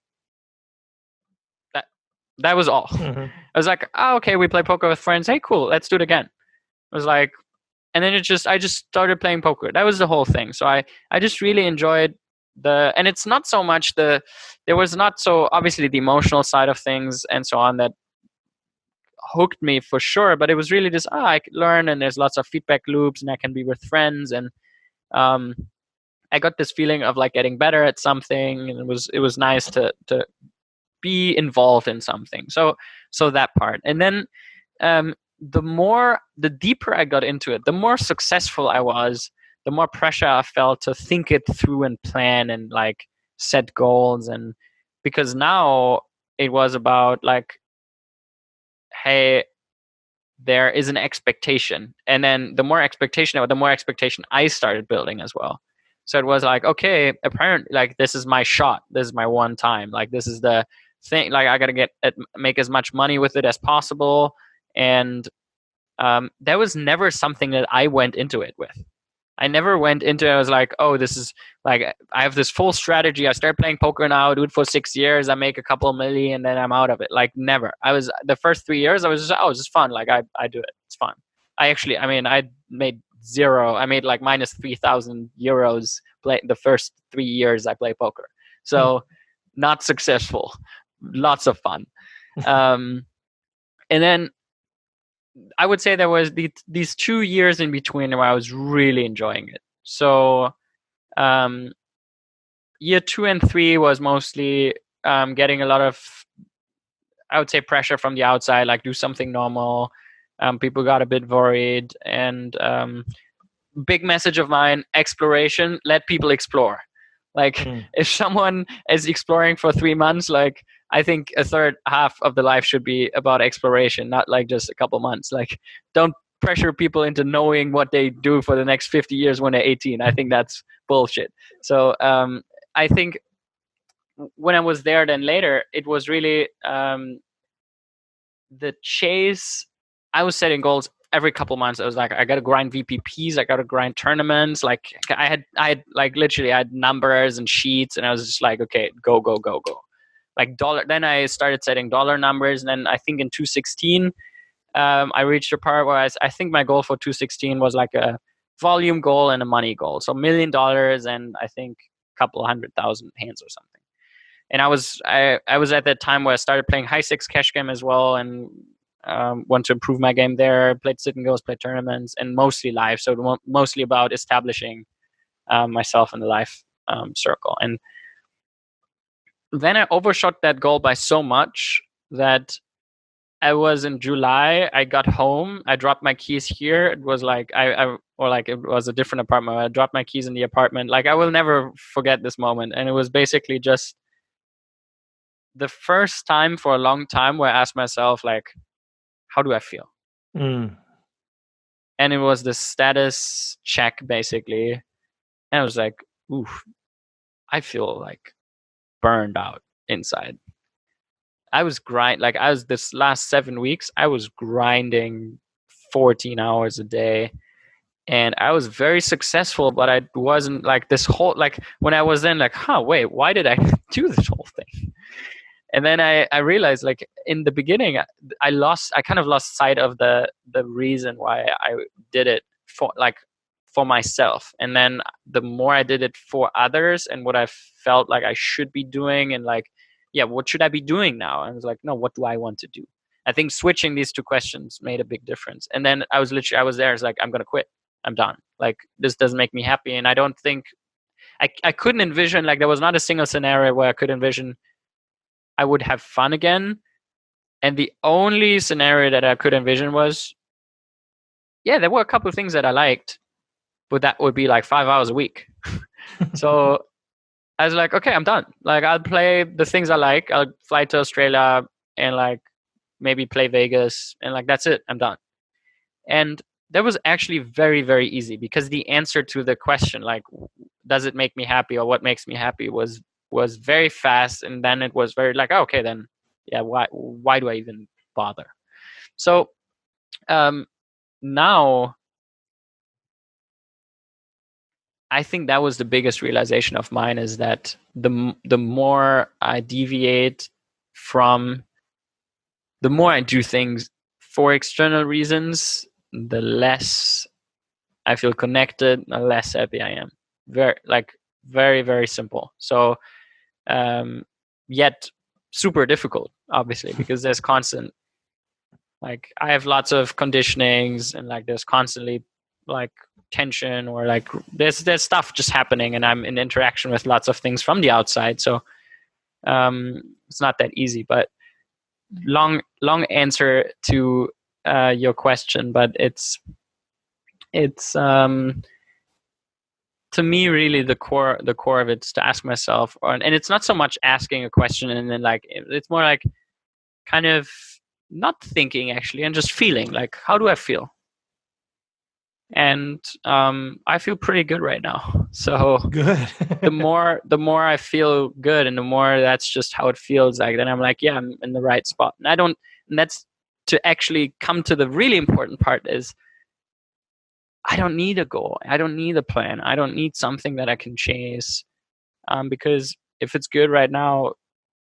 That was all. Mm-hmm. I was like, oh, okay, we play poker with friends. Hey, cool, let's do it again. I was like, and then I just started playing poker. That was the whole thing. So I just really enjoyed and it's not so much there was not so obviously the emotional side of things and so on that hooked me for sure, but it was really just, I could learn, and there's lots of feedback loops, and I can be with friends, and I got this feeling of like getting better at something, and it was nice to be involved in something. So that part. And then the deeper I got into it, the more successful I was, the more pressure I felt to think it through and plan and like set goals. And because now it was about like, hey, there is an expectation. And then the more expectation I started building as well. So it was like, okay, apparently, like, this is my shot. This is my one time. Like, this is the thing. Like, I got to make as much money with it as possible. And that was never something that I went into it with. I never went into it. I was like, oh, this is like, I have this full strategy. I start playing poker now, do it for 6 years. I make a couple of million, and then I'm out of it. Like, never. The first 3 years, I was just, oh, it's just fun. Like, I do it. It's fun. I made zero. I made like minus 3,000 euros the first 3 years I play poker. So not successful. Lots of fun. And then I would say there was these 2 years in between where I was really enjoying it. So year 2 and 3 was mostly getting a lot of, I would say, pressure from the outside, like do something normal. People got a bit worried. And big message of mine, exploration, let people explore. Like, if someone is exploring for 3 months, like, I think a third half of the life should be about exploration, not like just a couple months. Like, don't pressure people into knowing what they do for the next 50 years when they're 18. I think that's bullshit. So I think when I was there then later, it was really the chase. I was setting goals every couple months. I was like, I got to grind VPPs. I got to grind tournaments. Like, I had like literally I had numbers and sheets, and I was just like, okay, go. Like dollar. Then I started setting dollar numbers, and then I think in 2016, I reached a part where I think my goal for 2016 was like a volume goal and a money goal. So $1 million and I think a couple 100,000 hands or something. And I was at that time where I started playing high stakes cash game as well, and want to improve my game there. Played sit and goes, played tournaments, and mostly live. So mostly about establishing myself in the live circle. And then I overshot that goal by so much that I was in July. I got home. I dropped my keys here. It was like it was a different apartment. I dropped my keys in the apartment. Like, I will never forget this moment. And it was basically just the first time for a long time where I asked myself, like, how do I feel? Mm. And it was the status check, basically. And I was like, oof, I feel like burned out inside. I was this last 7 weeks, I was grinding 14 hours a day. And I was very successful, but I wasn't like this whole, like when I was then like, wait, why did I do this whole thing? And then I realized, like, in the beginning, I kind of lost sight of the reason why I did it for myself. And then the more I did it for others and what I felt like I should be doing, and like, yeah, what should I be doing now? And I was like, no, what do I want to do? I think switching these two questions made a big difference. And then I was there. It's like, I'm going to quit. I'm done. Like, this doesn't make me happy. And I don't think I couldn't envision, like, there was not a single scenario where I could envision I would have fun again. And the only scenario that I could envision was, yeah, there were a couple of things that I liked, but that would be like 5 hours a week. So I was like, okay, I'm done. Like, I'll play the things I like. I'll fly to Australia and like maybe play Vegas, and like, that's it. I'm done. And that was actually very, very easy, because the answer to the question, like, does it make me happy or what makes me happy, was very fast. And then it was very like, okay, then yeah, why do I even bother? So now I think that was the biggest realization of mine, is that the more I deviate from, the more I do things for external reasons, the less I feel connected, the less happy I am. Very, very simple. So yet super difficult, obviously, because there's constant, like, I have lots of conditionings, and like there's constantly like tension, or like there's stuff just happening, and I'm in interaction with lots of things from the outside. So it's not that easy. But long answer to your question, but it's to me, really the core of it is to ask myself, and it's not so much asking a question and then like, it's more like kind of not thinking actually, and just feeling, like, how do I feel? And I feel pretty good right now. So Good. the more I feel good, and the more that's just how it feels like, then I'm like, yeah, I'm in the right spot. And that's to actually come to the really important part, is I don't need a goal. I don't need a plan. I don't need something that I can chase. Because if it's good right now,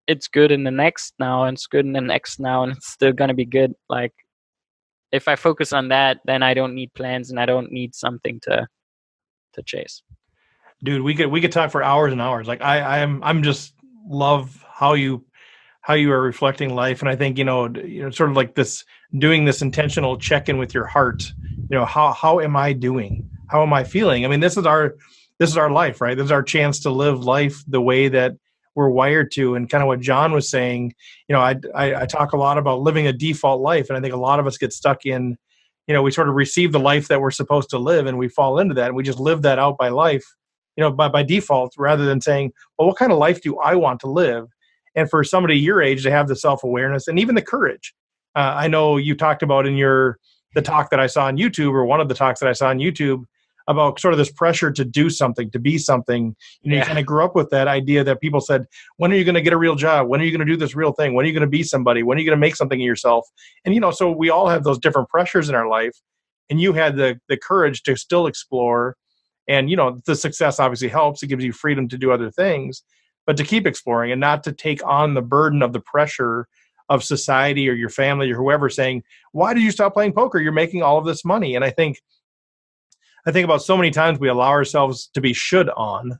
it's good in the next now, and it's good in the next now, and it's still going to be good. Like, if I focus on that, then I don't need plans, and I don't need something to chase. Dude, we could talk for hours and hours. Like, I'm just love how you are reflecting life. And I think, sort of like this, doing this intentional check-in with your heart, how am I doing? How am I feeling? I mean, this is our life, right? This is our chance to live life the way that we're wired to. And kind of what John was saying, I talk a lot about living a default life. And I think a lot of us get stuck in, we sort of receive the life that we're supposed to live, and we fall into that, and we just live that out by life, by default, rather than saying, well, what kind of life do I want to live? And for somebody your age to have the self-awareness and even the courage. I know you talked about in the talk that I saw on YouTube, or one of the talks that I saw on YouTube, about sort of this pressure to do something, to be something. You kind of grew up with that idea that people said, when are you going to get a real job? When are you going to do this real thing? When are you going to be somebody? When are you going to make something of yourself? And, so we all have those different pressures in our life. And you had the courage to still explore. And, the success obviously helps. It gives you freedom to do other things. But to keep exploring, and not to take on the burden of the pressure of society or your family or whoever saying, why did you stop playing poker? You're making all of this money. And I think I think about so many times we allow ourselves to be should on,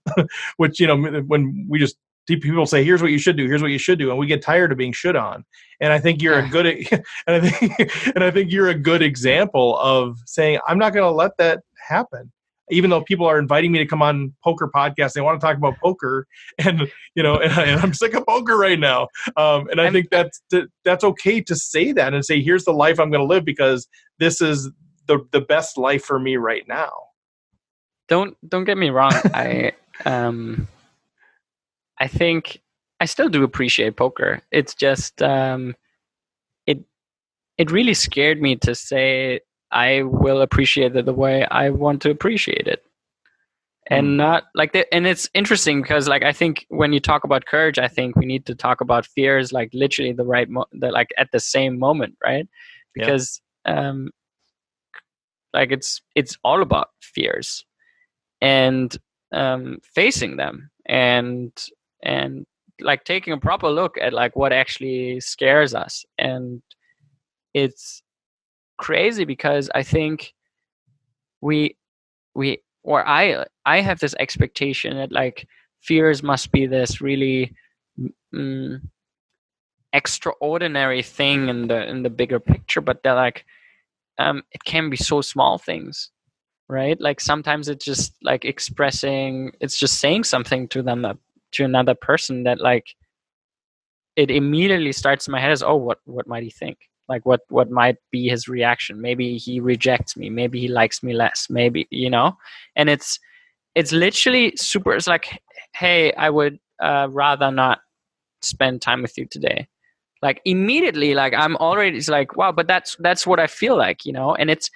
which, when we just, people say, here's what you should do, here's what you should do, and we get tired of being should on. And I think you're a good, and I think you're a good example of saying, I'm not going to let that happen. Even though people are inviting me to come on poker podcasts, they want to talk about poker, and and I'm sick of poker right now. And I think that's okay to say that and say, here's the life I'm going to live because this is the best life for me right now. Don't get me wrong. I think I still do appreciate poker. It's just it really scared me to say I will appreciate it the way I want to appreciate it, and not like that. And it's interesting because, like, I think when you talk about courage, I think we need to talk about fears, like literally like at the same moment, right? Because like it's all about fears and facing them and like taking a proper look at like what actually scares us. And it's crazy because I think I have this expectation that like fears must be this really extraordinary thing in the bigger picture, but they're like it can be so small things, right? Like sometimes it's just like it's just saying something to another person that like it immediately starts in my head as, oh, what might he think? Like what might be his reaction? Maybe he rejects me, maybe he likes me less, maybe, and it's literally super. It's like, hey, I would rather not spend time with you today. Like immediately, like I'm already, it's like, wow, but that's what I feel like, and it's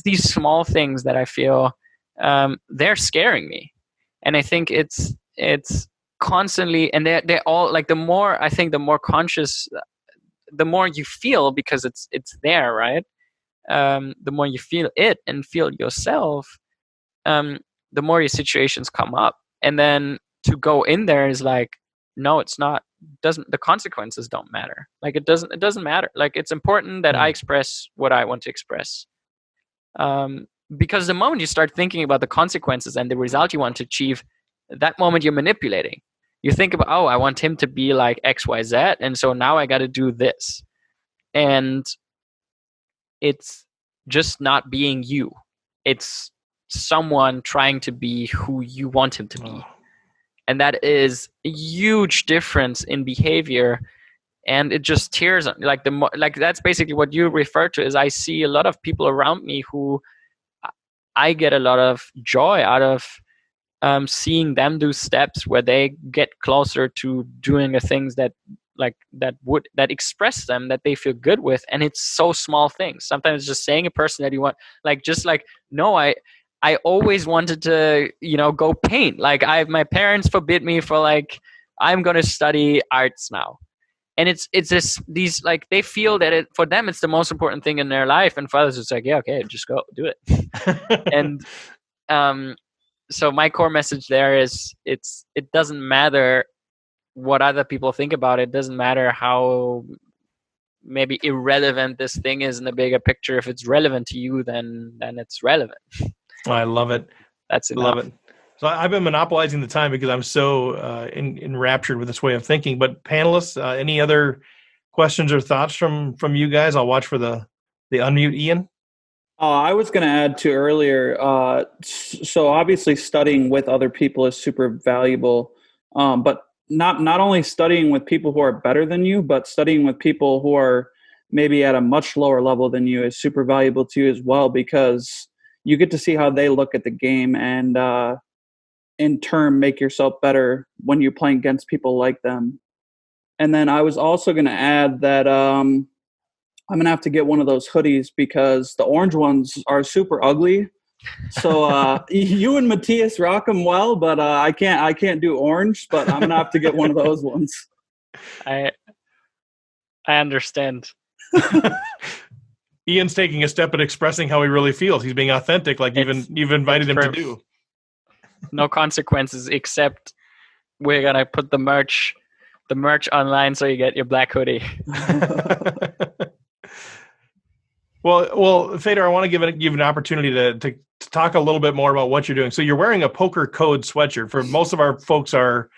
these small things that I feel they're scaring me. And I think it's constantly, and they're all like, the more conscious, the more you feel, because it's there, right? The more you feel it and feel yourself, the more your situations come up. And then to go in there is like, no, it's not. The consequences don't matter. Like it doesn't matter. Like it's important that I express what I want to express. Because the moment you start thinking about the consequences and the result you want to achieve, that moment you're manipulating. You think about, oh, I want him to be like XYZ, and so now I got to do this. And it's just not being you. It's someone trying to be who you want him to be. And that is a huge difference in behavior. And it just tears, like that's basically what you refer to. Is I see a lot of people around me who I get a lot of joy out of seeing them do steps where they get closer to doing the things that express them, that they feel good with. And it's so small things. Sometimes just saying a person that you want, like, just like, no, I always wanted to, go paint. Like my parents forbid me for like, I'm going to study arts now. And it's these, like, they feel that for them, it's the most important thing in their life. And for others, it's like, yeah, okay, just go do it. And, so my core message there is it doesn't matter what other people think about it. It doesn't matter how maybe irrelevant this thing is in the bigger picture. If it's relevant to you, then it's relevant. I love it. That's enough. Love it. So I've been monopolizing the time because I'm so enraptured with this way of thinking. But panelists, any other questions or thoughts from you guys? I'll watch for the unmute, Ian. I was going to add to earlier. So obviously, studying with other people is super valuable, but not only studying with people who are better than you, but studying with people who are maybe at a much lower level than you is super valuable to you as well, because you get to see how they look at the game, and in turn make yourself better when you're playing against people like them. And then I was also going to add that I'm going to have to get one of those hoodies because the orange ones are super ugly. So you and Matthias rock them well, but I can't do orange, but I'm going to have to get one of those ones. I understand. Ian's taking a step at expressing how he really feels. He's being authentic, like you've invited him to do. No consequences, except we're going to put the merch online so you get your black hoodie. Well, Fedor, I want to give an opportunity to talk a little bit more about what you're doing. So you're wearing a poker code sweatshirt. For most of our folks are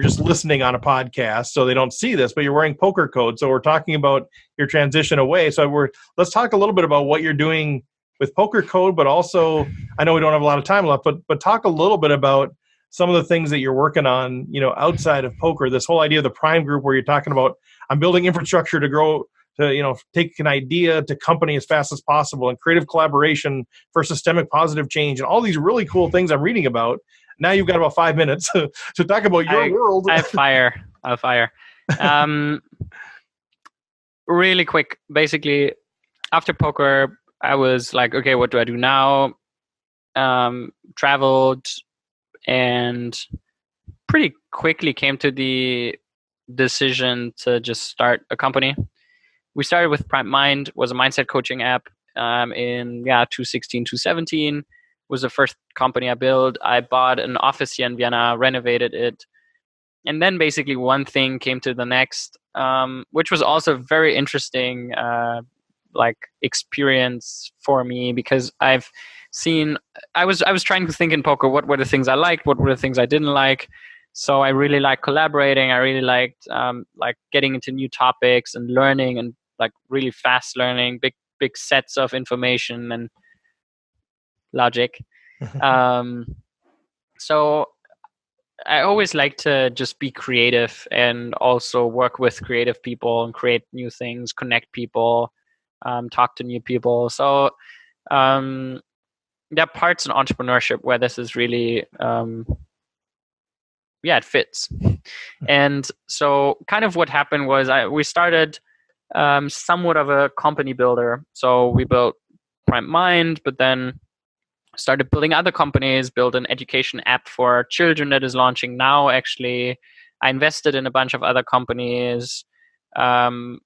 just listening on a podcast, so they don't see this, but you're wearing poker code. So we're talking about your transition away. So let's talk a little bit about what you're doing with poker code, but also, I know we don't have a lot of time left, but talk a little bit about some of the things that you're working on, outside of poker. This whole idea of the Prime Group, where you're talking about, I'm building infrastructure to grow, to take an idea to company as fast as possible, and creative collaboration for systemic positive change, and all these really cool things I'm reading about. Now you've got about 5 minutes to talk about your world. I'll fire. Really quick. Basically, after poker, I was like, okay, what do I do now? Traveled, and pretty quickly came to the decision to just start a company. We started with Prime Mind, was a mindset coaching app in 2016, 2017. Was the first company I built. I bought an office here in Vienna, renovated it. And then basically one thing came to the next, which was also very interesting experience for me, because I've seen, I was trying to think in poker, what were the things I liked, what were the things I didn't like. So I really liked collaborating. I really liked getting into new topics and learning, and really fast learning, big sets of information and logic. So I always like to just be creative and also work with creative people and create new things, connect people, talk to new people. So there are parts in entrepreneurship where this is really, it fits. And so kind of what happened was we started somewhat of a company builder. So we built Prime Mind, but then started building other companies, built an education app for children that is launching now, actually. I invested in a bunch of other companies. But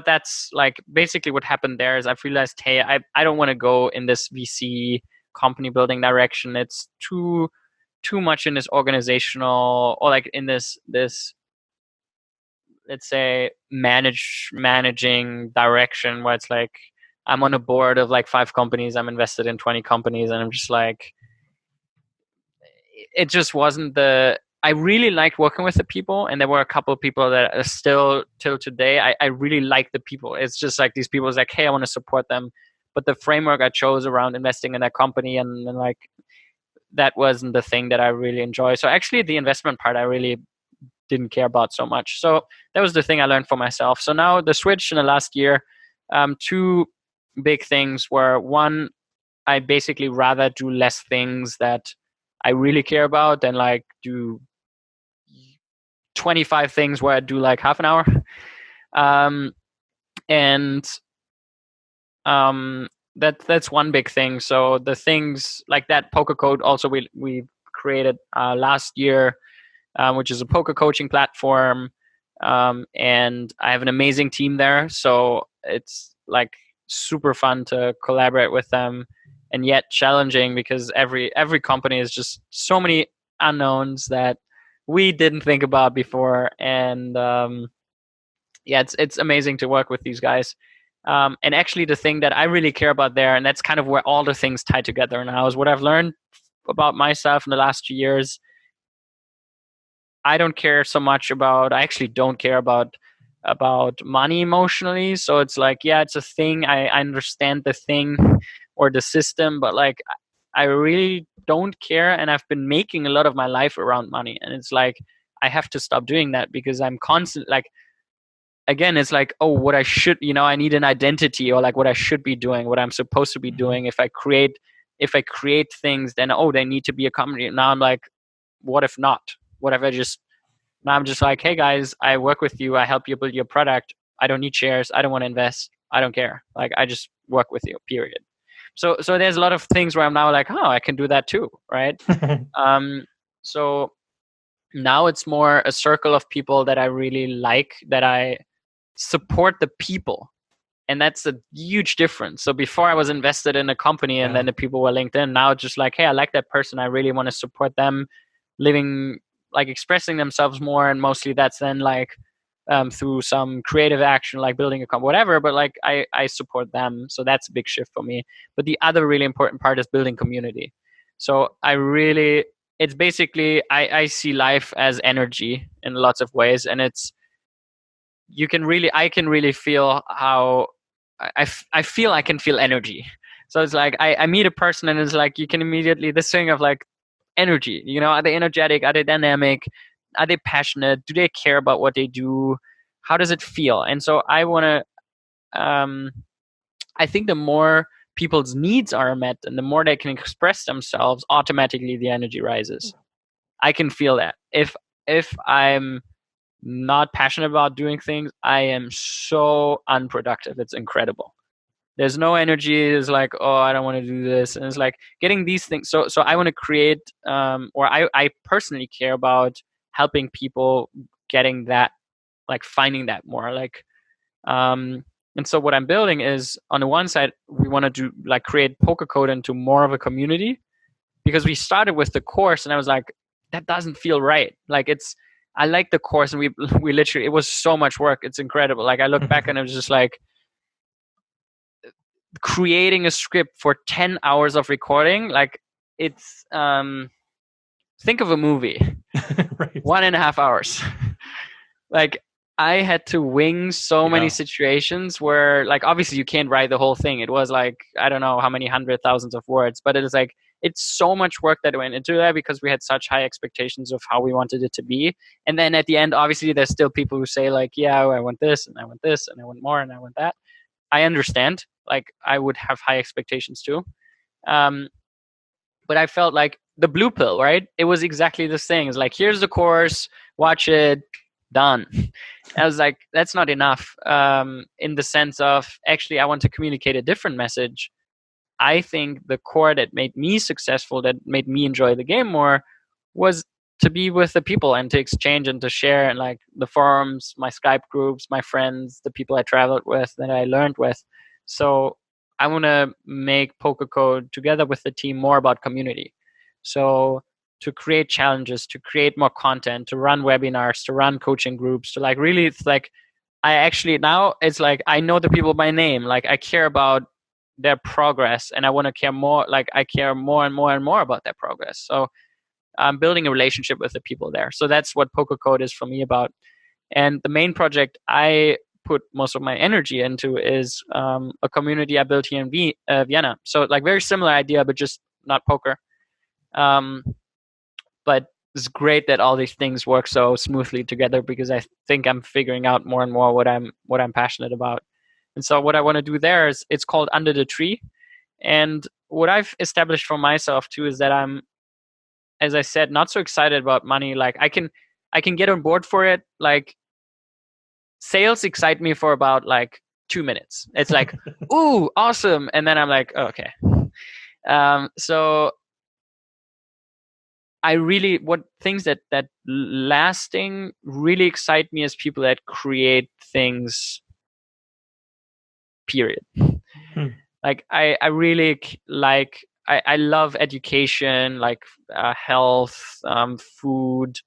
that's basically what happened there is I've realized, hey, I don't want to go in this VC company building direction. It's too much in this organizational, or in this let's say managing direction, where it's I'm on a board of 5 companies. I'm invested in 20 companies, and I'm just it just wasn't I really liked working with the people, and there were a couple of people that are still till today. I really like the people. It's just these people is hey, I want to support them. But the framework I chose around investing in that company and that wasn't the thing that I really enjoy. So actually the investment part I really didn't care about so much. So that was the thing I learned for myself. So now the switch in the last year, 2 big things were, one, I basically rather do less things that I really care about than do 25 things where I do half an hour. That's one big thing. So the things like that poker code also we created last year, which is a poker coaching platform. And I have an amazing team there. So it's super fun to collaborate with them, and yet challenging, because every company is just so many unknowns that we didn't think about before. And it's amazing to work with these guys. And actually the thing that I really care about there, and that's kind of where all the things tie together now, is what I've learned about myself in the last 2 years. I don't care so much about, I actually don't care about money emotionally. So it's it's a thing. I understand the thing or the system, but I really don't care. And I've been making a lot of my life around money. And it's I have to stop doing that, because I'm constant, again, it's what I should, I need an identity, or what I should be doing, what I'm supposed to be doing. If I create things, then, they need to be a company. Now I'm what if not? What if now I'm just hey guys, I work with you. I help you build your product. I don't need shares. I don't want to invest. I don't care. I just work with you, period. So there's a lot of things where I'm now I can do that too. Right. So now it's more a circle of people that I really like, that I support the people. And that's a huge difference. So before I was invested in a company and then the people were linked in. Now it's just hey, I like that person. I really want to support them living, expressing themselves more. And mostly that's then through some creative action like building a whatever, but like I support them. So that's a big shift for me. But the other really important part is building community. So it's basically I see life as energy in lots of ways, and I can really feel how I feel I can feel energy. So it's like I meet a person and it's like you can immediately this thing of like energy, are they energetic, are they dynamic, are they passionate, do they care about what they do, how does it feel? And so I want to I think the more people's needs are met and the more they can express themselves, automatically the energy rises. I can feel that. If I'm not passionate about doing things, I am so unproductive. It's incredible. There's no energy. It's like, oh, I don't want to do this. And it's like getting these things. So I want to create, or I personally care about helping people getting that, like finding that more. Like, and so what I'm building is, on the one side, we want to do like create Poker Code into more of a community, because we started with the course and I was like, that doesn't feel right. Like I like the course, and we literally, it was so much work. It's incredible. Like I look back and it was just like creating a script for 10 hours of recording. Like it's, think of a movie, right. 1.5 hours. Like I had to wing so many situations where, like, obviously you can't write the whole thing. It was like, I don't know how many hundred thousands of words, but it is like, it's so much work that went into that because we had such high expectations of how we wanted it to be. And then at the end, obviously there's still people who say like, yeah, I want this and I want this and I want more and I want that. I understand. Like I would have high expectations too. But I felt like the blue pill, right? It was exactly this thing. It's like, here's the course, watch it, done. I was like, that's not enough. In the sense of, actually, I want to communicate a different message. I think the core that made me successful, that made me enjoy the game more, was to be with the people and to exchange and to share, and like the forums, my Skype groups, my friends, the people I traveled with, that I learned with. So I want to make Poker Code together with the team more about community. So to create challenges, to create more content, to run webinars, to run coaching groups, to like really, it's like, I actually, now it's like, I know the people by name. Like I care about their progress, and I want to care more, like I care more and more and more about their progress. So I'm building a relationship with the people there. So that's what Poker Code is for me about. And the main project I put most of my energy into is a community I built here in Vienna. So like very similar idea, but just not poker. But it's great that all these things work so smoothly together, because I think I'm figuring out more and more what I'm passionate about. And so what I want to do there is, it's called Under the Tree. And what I've established for myself too is that I'm, as I said, not so excited about money. Like I can get on board for it. Like sales excite me for about like 2 minutes. It's like, ooh, awesome. And then I'm like, oh, okay. So I really, what things that lasting really excite me is people that create things, period. Like I really like, I love education, like health, food,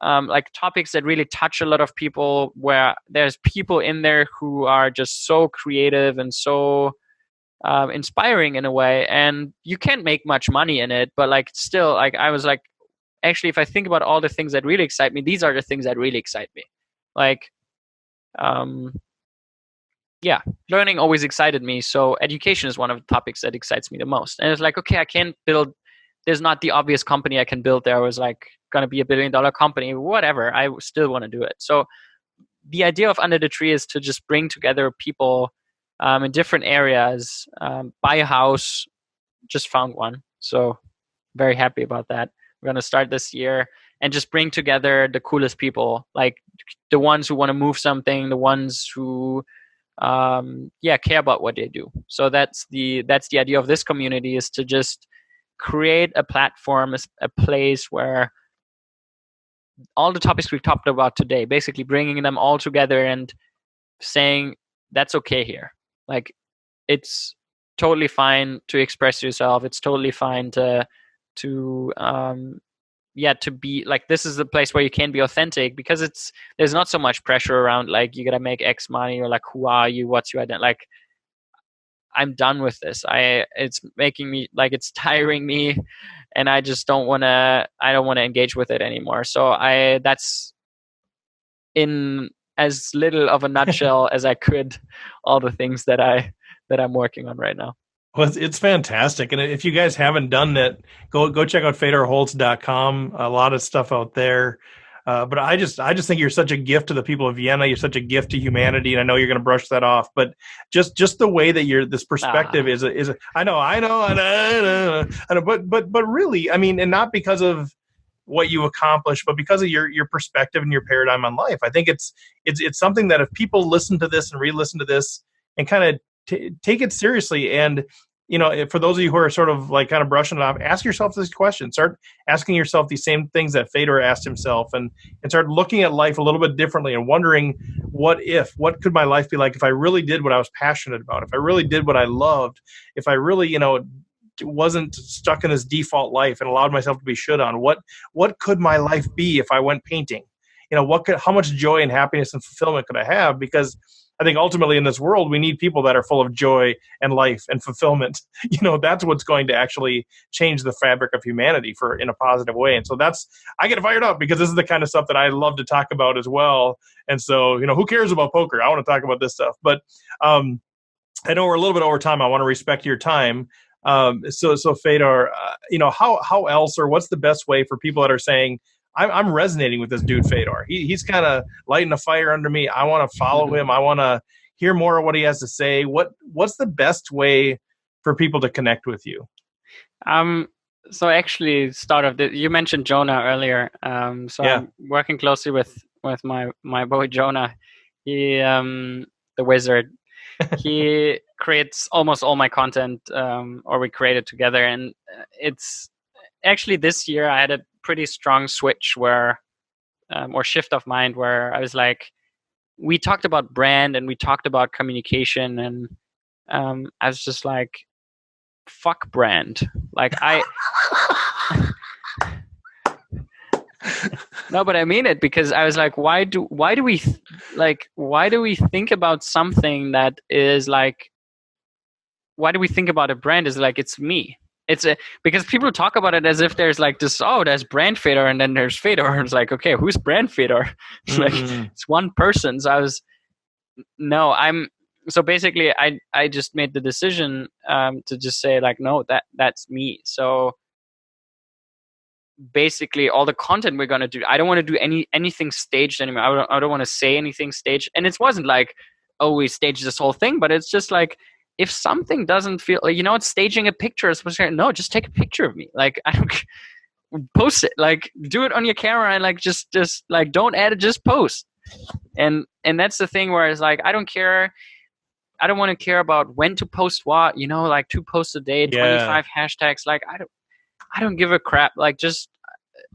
like topics that really touch a lot of people, where there's people in there who are just so creative and so inspiring in a way, and you can't make much money in it, but like still, like I was like, actually, if I think about all the things that really excite me, these are the things that really excite me. Like yeah, learning always excited me, so education is one of the topics that excites me the most. And it's like, okay, I can't build, there's not the obvious company I can build there. I was like going to be $1 billion company, whatever, I still want to do it. So the idea of Under the Tree is to just bring together people in different areas, buy a house, just found one, so very happy about that. We're going to start this year and just bring together the coolest people, like the ones who want to move something, the ones who care about what they do. So that's the idea of this community, is to just create a platform, a place where all the topics we've talked about today, basically bringing them all together and saying that's okay here. Like it's totally fine to express yourself. It's totally fine to to be like, this is the place where you can be authentic, because there's not so much pressure around like you gotta make X money, or like who are you, what's your identity. Like, I'm done with this. It's making me like, it's tiring me, and I just don't want to engage with it anymore. So that's in as little of a nutshell as I could, all the things that I'm working on right now. Well, it's fantastic. And if you guys haven't done that, go check out fedorholz.com. A lot of stuff out there. But I just think you're such a gift to the people of Vienna. You're such a gift to humanity, and I know you're going to brush that off. But just the way that this perspective is I know. But really, I mean, and not because of what you accomplish, but because of your perspective and your paradigm on life. I think it's something that if people listen to this and re-listen to this and kind of take it seriously, and for those of you who are sort of like kind of brushing it off, ask yourself this question. Start asking yourself these same things that Fedor asked himself, and start looking at life a little bit differently and wondering, what could my life be like if I really did what I was passionate about, if I really did what I loved, if I really, wasn't stuck in this default life and allowed myself to be shit on. What could my life be if I went painting? How much joy and happiness and fulfillment could I have? Because I think ultimately in this world, we need people that are full of joy and life and fulfillment. That's what's going to actually change the fabric of humanity in a positive way. And so I get fired up because this is the kind of stuff that I love to talk about as well. And so, who cares about poker? I want to talk about this stuff. But I know we're a little bit over time. I want to respect your time. So Fedor, how else, or what's the best way for people that are saying, I'm resonating with this dude, Fedor. He's kind of lighting a fire under me. I want to follow him. I want to hear more of what he has to say. What's the best way for people to connect with you? So actually, you mentioned Jonah earlier. So yeah. I'm working closely with my boy Jonah. He, the wizard, he creates almost all my content, or we create it together. And it's actually, this year I had a pretty strong switch or shift of mind, where I was like, we talked about brand and we talked about communication, and I was just like, fuck brand. Like no, but I mean it, because I was like, why do we think about something that is like, why do we think about a brand as like, it's me? Because people talk about it as if there's like this, there's brand Fedor and then there's Fedor. And it's like, okay, who's brand Fedor? Like, it's one person. So so basically I just made the decision to just say like, no, that's me. So basically all the content we're going to do, I don't want to do anything staged anymore. I don't want to say anything staged. And it wasn't like, we staged this whole thing, but it's just like, if something doesn't feel like, it's staging a picture, no, just take a picture of me. Like, I don't post it, like do it on your camera, and like, just like, don't edit, just post. And that's the thing where it's like, I don't care. I don't want to care about when to post what, like 2 posts a day, 25 hashtags. Like, I don't give a crap. Like,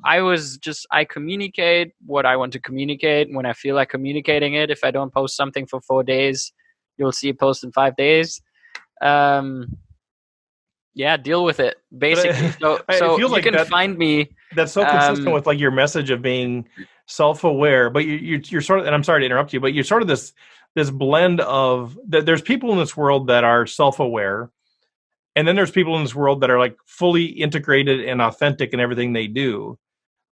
I communicate what I want to communicate when I feel like communicating it. If I don't post something for 4 days, you'll see a post in 5 days. Deal with it, basically. So you can find me. That's so consistent with like your message of being self-aware, but you're sort of, and I'm sorry to interrupt you, but you're sort of this blend of that. There's people in this world that are self-aware, and then there's people in this world that are like fully integrated and authentic in everything they do.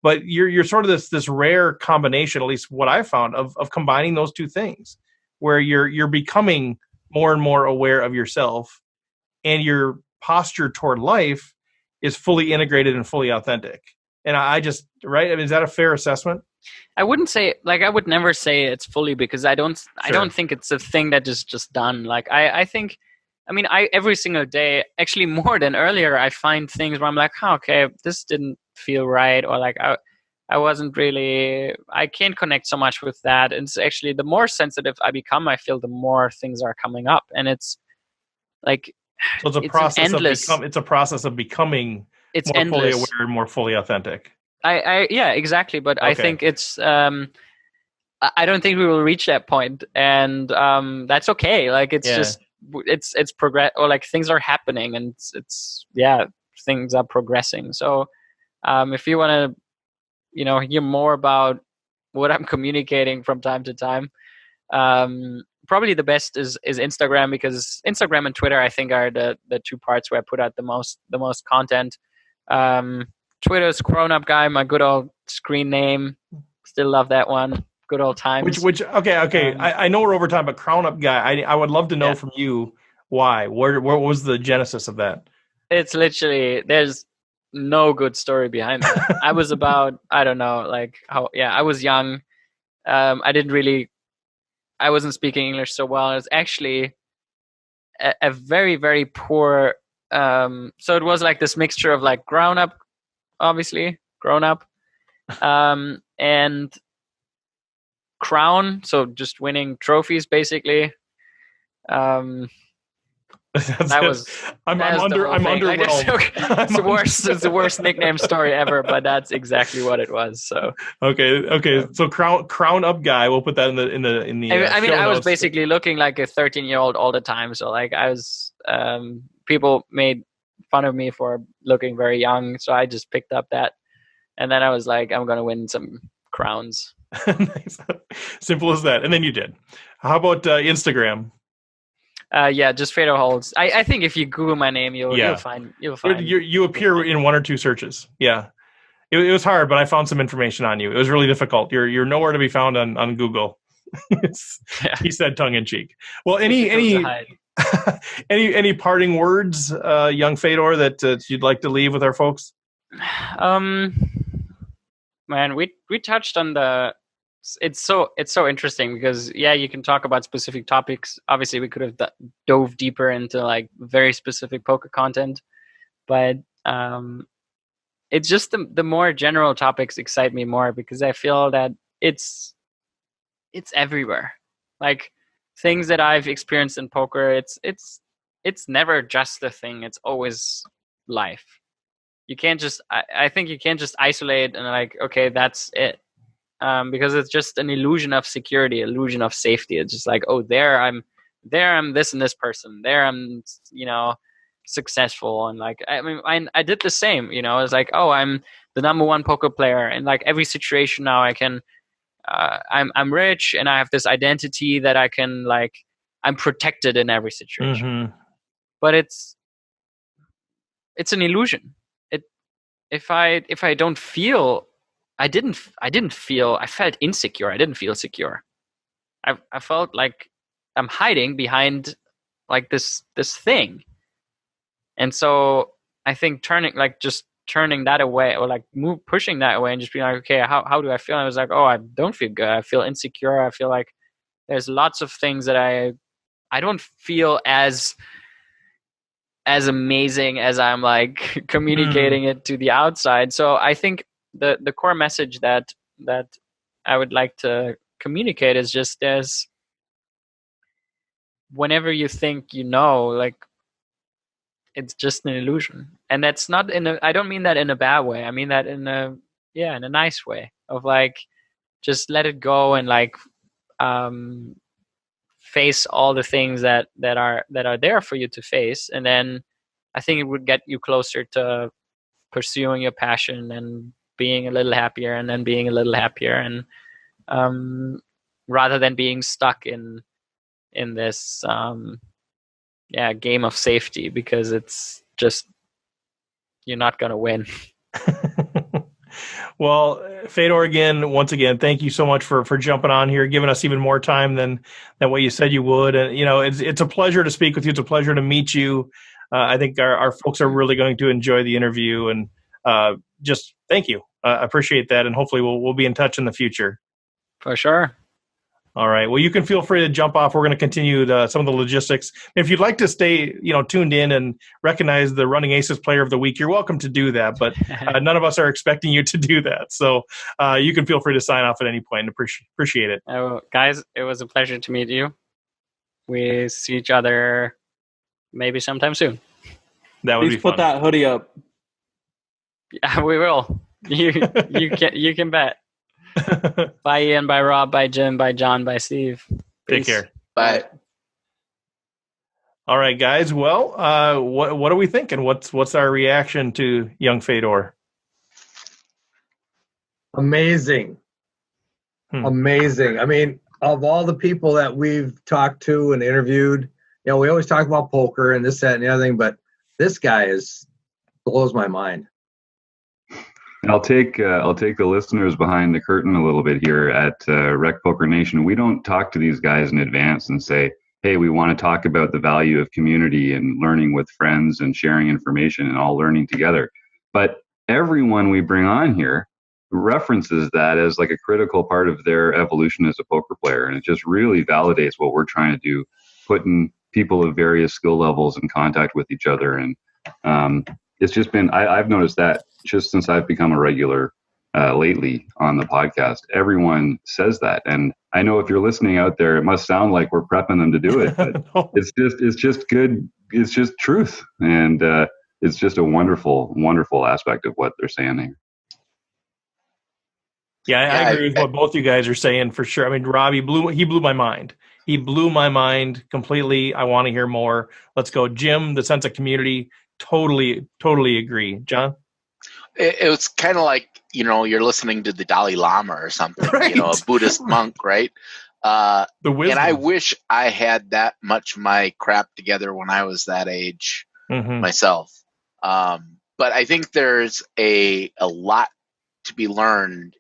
But you're sort of this rare combination, at least what I found, of combining those two things, where you're becoming more and more aware of yourself, and your posture toward life is fully integrated and fully authentic. And right? I mean, is that a fair assessment? I wouldn't say, like, I would never say it's fully, because I don't think it's a thing that is just done. Like, I think, every single day, actually more than earlier, I find things where I'm like, okay, this didn't feel right. Or like, I wasn't really, I can't connect so much with that. And it's actually, the more sensitive I become, I feel the more things are coming up. And it's like, so it's a process of becoming more endless, fully aware and more fully authentic. Yeah, exactly. But okay. I think it's, I don't think we will reach that point, and that's okay. Like, it's just, it's progress, or like things are happening, and it's things are progressing. So if you want to hear more about what I'm communicating from time to time. Probably the best is Instagram, because Instagram and Twitter, I think, are the two parts where I put out the most content. Twitter's Grown Up Guy, my good old screen name. Still love that one. Good old times. Okay. I know we're over time, but Crown Up Guy, I would love to know from you why. Where was the genesis of that? It's literally, there's no good story behind that. I was about, I don't know, I was young. I wasn't speaking English so well. It was actually a very, very poor, so it was like this mixture of like grown up, and crown, so just winning trophies basically. I'm underwhelmed. It's the worst nickname story ever, but that's exactly what it was. So okay. So crown up guy. We'll put that in the. I was basically looking like a 13-year-old all the time. So like I was, people made fun of me for looking very young. So I just picked up that, and then I was like, I'm gonna win some crowns. Nice. Simple as that. And then you did. How about Instagram? Just Fedor Holz. I think if you Google my name, you'll find. You appear in one or two searches. Yeah, it was hard, but I found some information on you. It was really difficult. You're nowhere to be found on Google. He said tongue in cheek. Well, any parting words, young Fedor, that you'd like to leave with our folks? Man, we touched on it's so interesting because you can talk about specific topics. Obviously we could have dove deeper into like very specific poker content, but it's just the more general topics excite me more, because I feel that it's everywhere. Like things that I've experienced in poker, it's never just a thing, it's always life. You can't just I think you can't just isolate and like, okay, that's it. Because it's just an illusion of security, illusion of safety. It's just like, oh, I'm this and this person. There I'm, successful. And like, I did the same, it's like, oh, I'm the number one poker player. And like every situation now I can, I'm rich and I have this identity that I can like, I'm protected in every situation. Mm-hmm. But it's an illusion. If I don't feel, I felt insecure. I didn't feel secure. I felt like I'm hiding behind like this thing. And so I think turning that away, or like pushing that away and just being like, okay, how do I feel? And I was like, oh, I don't feel good. I feel insecure. I feel like there's lots of things that I don't feel as amazing as I'm like communicating it to the outside. So I think the core message that I would like to communicate is just whenever you think like it's just an illusion. And that's not I don't mean that in a bad way. I mean that in a nice way of like, just let it go and like face all the things that are there for you to face. And then I think it would get you closer to pursuing your passion and being a little happier, and then being a little happier, and rather than being stuck in this game of safety, because it's just, you're not going to win. Well, Fedor, once again, thank you so much for jumping on here, giving us even more time than what you said you would. And it's a pleasure to speak with you. It's a pleasure to meet you. I think our folks are really going to enjoy the interview, and just thank you. I appreciate that, and hopefully we'll be in touch in the future. For sure. All right. Well, you can feel free to jump off. We're going to continue some of the logistics. If you'd like to stay, tuned in and recognize the Running Aces Player of the Week, you're welcome to do that. But none of us are expecting you to do that. So you can feel free to sign off at any point. Appreciate it. Guys, it was a pleasure to meet you. We see each other maybe sometime soon. That would be fun. Put that hoodie up. Yeah, we will. You can bet. Bye, Ian. Bye, Rob. Bye, Jim. Bye, John. Bye, Steve. Take Peace. care. Bye. All right, guys. Well, what are we thinking? What's our reaction to young Fedor? Amazing. Amazing. I mean, of all the people that we've talked to and interviewed, we always talk about poker and this, that, and the other thing, but this guy blows my mind. And I'll take the listeners behind the curtain a little bit here at RecPoker Nation. We don't talk to these guys in advance and say, hey, we want to talk about the value of community and learning with friends and sharing information and all learning together. But everyone we bring on here references that as like a critical part of their evolution as a poker player. And it just really validates what we're trying to do, putting people of various skill levels in contact with each other. And it's just been, I've noticed that just since I've become a regular lately on the podcast, everyone says that. And I know if you're listening out there, it must sound like we're prepping them to do it, but No. it's just good. It's just truth. And it's just a wonderful, wonderful aspect of what they're saying here. Yeah, I agree with what both you guys are saying for sure. I mean, Rob, he blew my mind. He blew my mind completely. I want to hear more. Let's go. Jim, the sense of community, totally agree. John? It was kind of like, you're listening to the Dalai Lama or something, Right. A Buddhist monk, right? The wisdom. And I wish I had that much of my crap together when I was that age myself. But I think there's a lot to be learned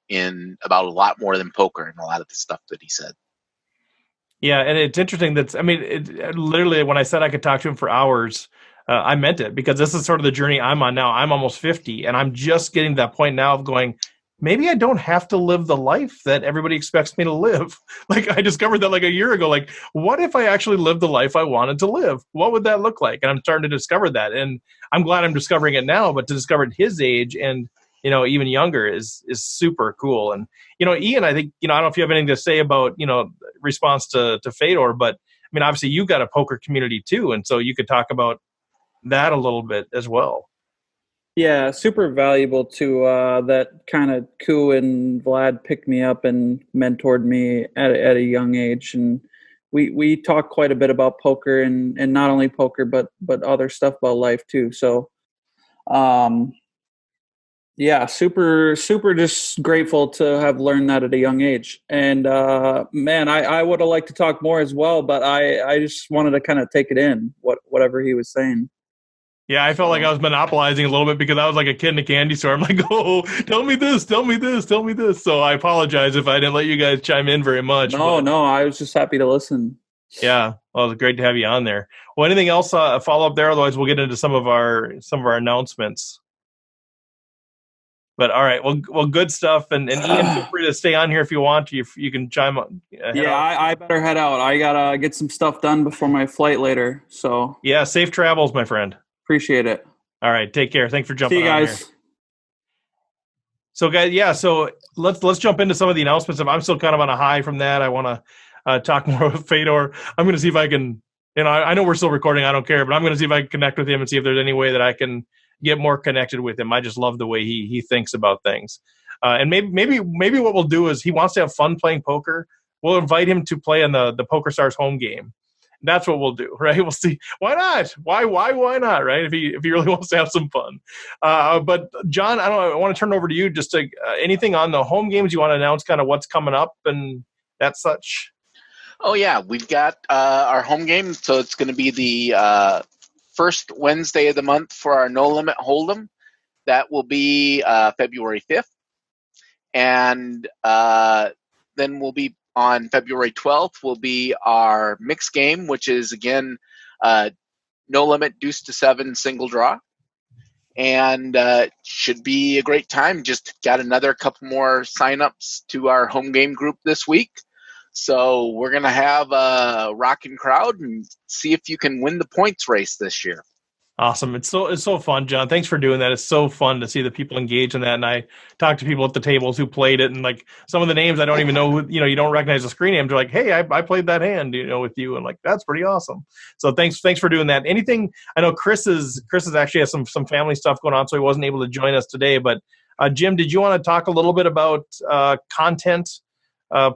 about a lot more than poker and a lot of the stuff that he said. Yeah, and it's interesting literally when I said I could talk to him for hours, I meant it, because this is sort of the journey I'm on now. I'm almost 50, and I'm just getting to that point now of going, maybe I don't have to live the life that everybody expects me to live. Like, I discovered that like a year ago. Like, what if I actually lived the life I wanted to live? What would that look like? And I'm starting to discover that. And I'm glad I'm discovering it now, but to discover it at his age and, even younger is super cool. And, Ian, I think, I don't know if you have anything to say about, response to Fedor, but I mean, obviously you've got a poker community too. And so you could talk about that a little bit as well. Yeah, super valuable to that kind of Koo and Vlad picked me up and mentored me at a young age. And we talk quite a bit about poker and not only poker, but other stuff about life too. So, yeah, super just grateful to have learned that at a young age. And man, I would have liked to talk more as well, but I just wanted to kind of take it in, whatever he was saying. Yeah, I felt like I was monopolizing a little bit because I was like a kid in a candy store. I'm like, oh, tell me this. So I apologize if I didn't let you guys chime in very much. No, I was just happy to listen. Yeah, well, it was great to have you on there. Well, anything else follow up there? Otherwise, we'll get into some of our announcements. But all right, well, good stuff. And Ian, feel free to stay on here if you want to. You can chime on. I better head out. I gotta get some stuff done before my flight later. So yeah, safe travels, my friend. Appreciate it. All right, take care. Thanks for jumping on. See you guys. Here. So guys, yeah. So let's jump into some of the announcements. I'm still kind of on a high from that. I want to talk more with Fedor. I'm going to see if I can. I know we're still recording. I don't care, but I'm going to see if I can connect with him and see if there's any way that I can get more connected with him. I just love the way he thinks about things. And maybe what we'll do is he wants to have fun playing poker. We'll invite him to play in the Poker Stars home game. That's what we'll do, right? We'll see. Why not? Why not, right? If he really wants to have some fun. But John, I want to turn it over to you. Just to anything on the home games you want to announce, kind of what's coming up and that such. Oh yeah, we've got our home game. So it's going to be the first Wednesday of the month for our No Limit Hold'em. That will be February 5th, and then we'll be. On February 12th will be our mixed game, which is, again, no limit, deuce to 7, single draw. And should be a great time. Just got another couple more signups to our home game group this week. So we're going to have a rocking crowd and see if you can win the points race this year. Awesome. It's so fun, John. Thanks for doing that. It's so fun to see the people engage in that. And I talked to people at the tables who played it, and like some of the names I don't even know who, you don't recognize the screen names. They're like, hey, I played that hand, with you. And like, that's pretty awesome. So thanks for doing that. Anything, I know Chris actually has some family stuff going on, so he wasn't able to join us today, but Jim, did you want to talk a little bit about content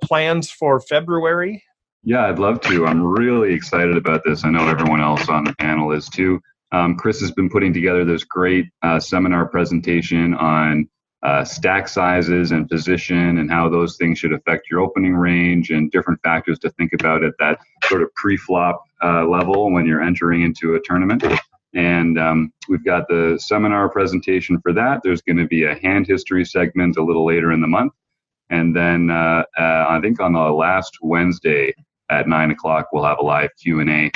plans for February? Yeah, I'd love to. I'm really excited about this. I know everyone else on the panel is too. Chris has been putting together this great seminar presentation on stack sizes and position and how those things should affect your opening range and different factors to think about at that sort of pre-flop level when you're entering into a tournament. And we've got the seminar presentation for that. There's going to be a hand history segment a little later in the month. And then I think on the last Wednesday at 9 o'clock, we'll have a live Q&A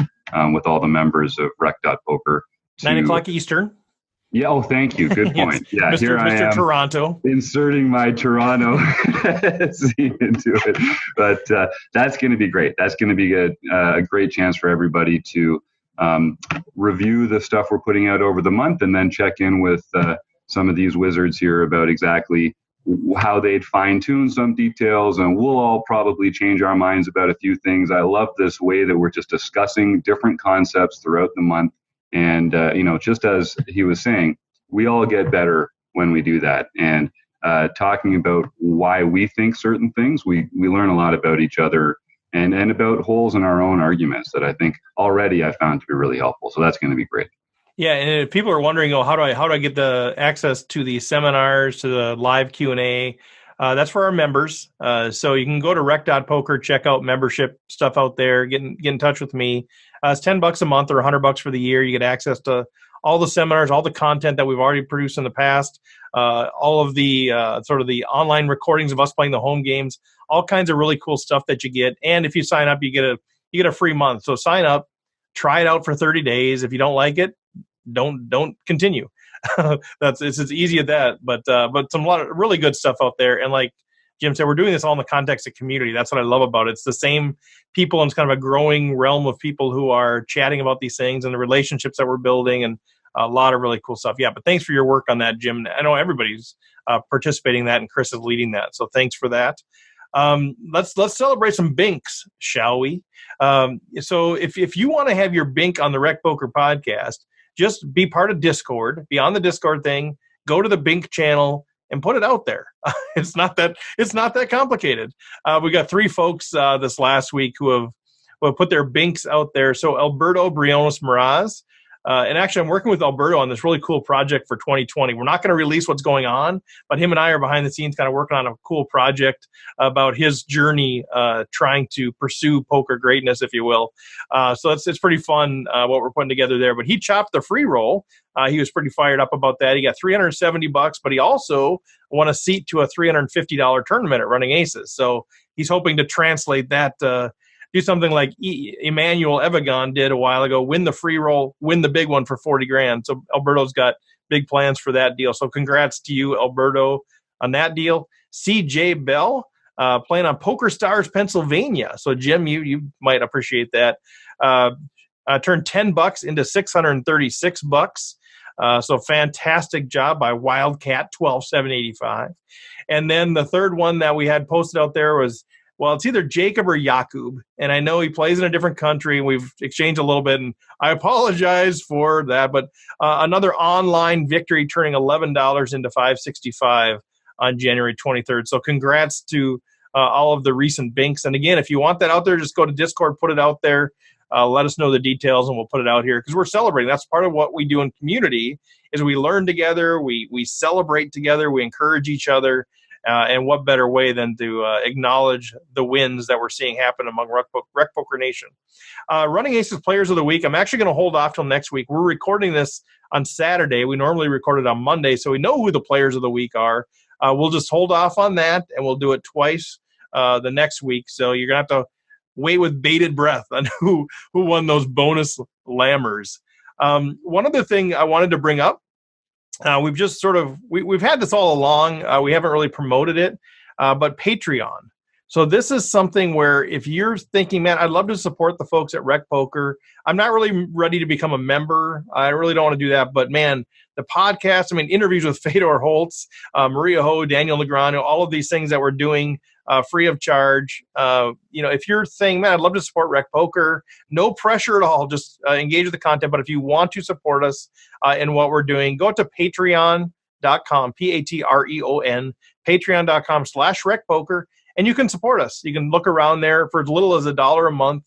with all the members of Rec.Poker. 9 o'clock Eastern. Yeah. Oh, thank you. Good point. Yes. Yeah. Here I am. Toronto. Inserting my Toronto scene into it. But that's going to be great. That's going to be a great chance for everybody to review the stuff we're putting out over the month and then check in with some of these wizards here about exactly how they'd fine-tune some details, and we'll all probably change our minds about a few things. I love this way that we're just discussing different concepts throughout the month. And, just as he was saying, we all get better when we do that. And talking about why we think certain things, we learn a lot about each other and about holes in our own arguments that I think already I found to be really helpful. So that's going to be great. Yeah, and if people are wondering, how do I get the access to the seminars, to the live Q&A? That's for our members. So you can go to rec.poker, check out membership stuff out there, get in touch with me. It's $10 a month or $100 for the year. You get access to all the seminars, all the content that we've already produced in the past, all of the sort of the online recordings of us playing the home games, all kinds of really cool stuff that you get. And if you sign up, you get a free month. So sign up, try it out for 30 days. If you don't like it, don't continue. It's as easy as that. But a lot of really good stuff out there. And like Jim said, we're doing this all in the context of community. That's what I love about it. It's the same people, and it's kind of a growing realm of people who are chatting about these things and the relationships that we're building, and a lot of really cool stuff. Yeah, but thanks for your work on that, Jim. I know everybody's participating in that, and Chris is leading that. So thanks for that. Let's celebrate some binks, shall we? So if you want to have your bink on the RecPoker podcast, just be part of Discord, be on the Discord thing, go to the Bink channel and put it out there. It's not that complicated. We got 3 folks this last week who have put their Binks out there. So Alberto Briones Meraz, and actually I'm working with Alberto on this really cool project for 2020. We're not going to release what's going on, but him and I are behind the scenes kind of working on a cool project about his journey trying to pursue poker greatness, if you will. So it's pretty fun what we're putting together there. But he chopped the free roll. He was pretty fired up about that. He got $370, but he also won a seat to a $350 tournament at Running Aces. So he's hoping to translate that do something like Emmanuel Evagon did a while ago, win the free roll, win the big one for 40 grand. So Alberto's got big plans for that deal. So congrats to you, Alberto, on that deal. CJ Bell playing on Poker Stars, Pennsylvania. So Jim, you might appreciate that. Turned $10 into $636. So fantastic job by Wildcat, 12,785. And then the third one that we had posted out there was, well, it's either Jacob or Jakub, and I know he plays in a different country, and we've exchanged a little bit, and I apologize for that, but another online victory, turning $11 into $565 on January 23rd. So congrats to all of the recent binks. And again, if you want that out there, just go to Discord, put it out there, let us know the details, and we'll put it out here, because we're celebrating. That's part of what we do in community, is we learn together, we celebrate together, we encourage each other. And what better way than to acknowledge the wins that we're seeing happen among RecPoker Nation. Running Aces Players of the Week, I'm actually going to hold off till next week. We're recording this on Saturday. We normally record it on Monday, so we know who the Players of the Week are. We'll just hold off on that, and we'll do it twice the next week. So you're going to have to wait with bated breath on who won those bonus lammers. One other thing I wanted to bring up, we've just we've had this all along. We haven't really promoted it, but Patreon. So this is something where if you're thinking, man, I'd love to support the folks at RecPoker. I'm not really ready to become a member. I really don't want to do that. But man, the podcast, interviews with Fedor Holz, Maria Ho, Daniel Negreanu, all of these things that we're doing free of charge. If you're saying, man, I'd love to support RecPoker, no pressure at all. Just engage with the content. But if you want to support us in what we're doing, go to patreon.com, Patreon, patreon.com/RecPoker. And you can support us. You can look around there for as little as $1 a month.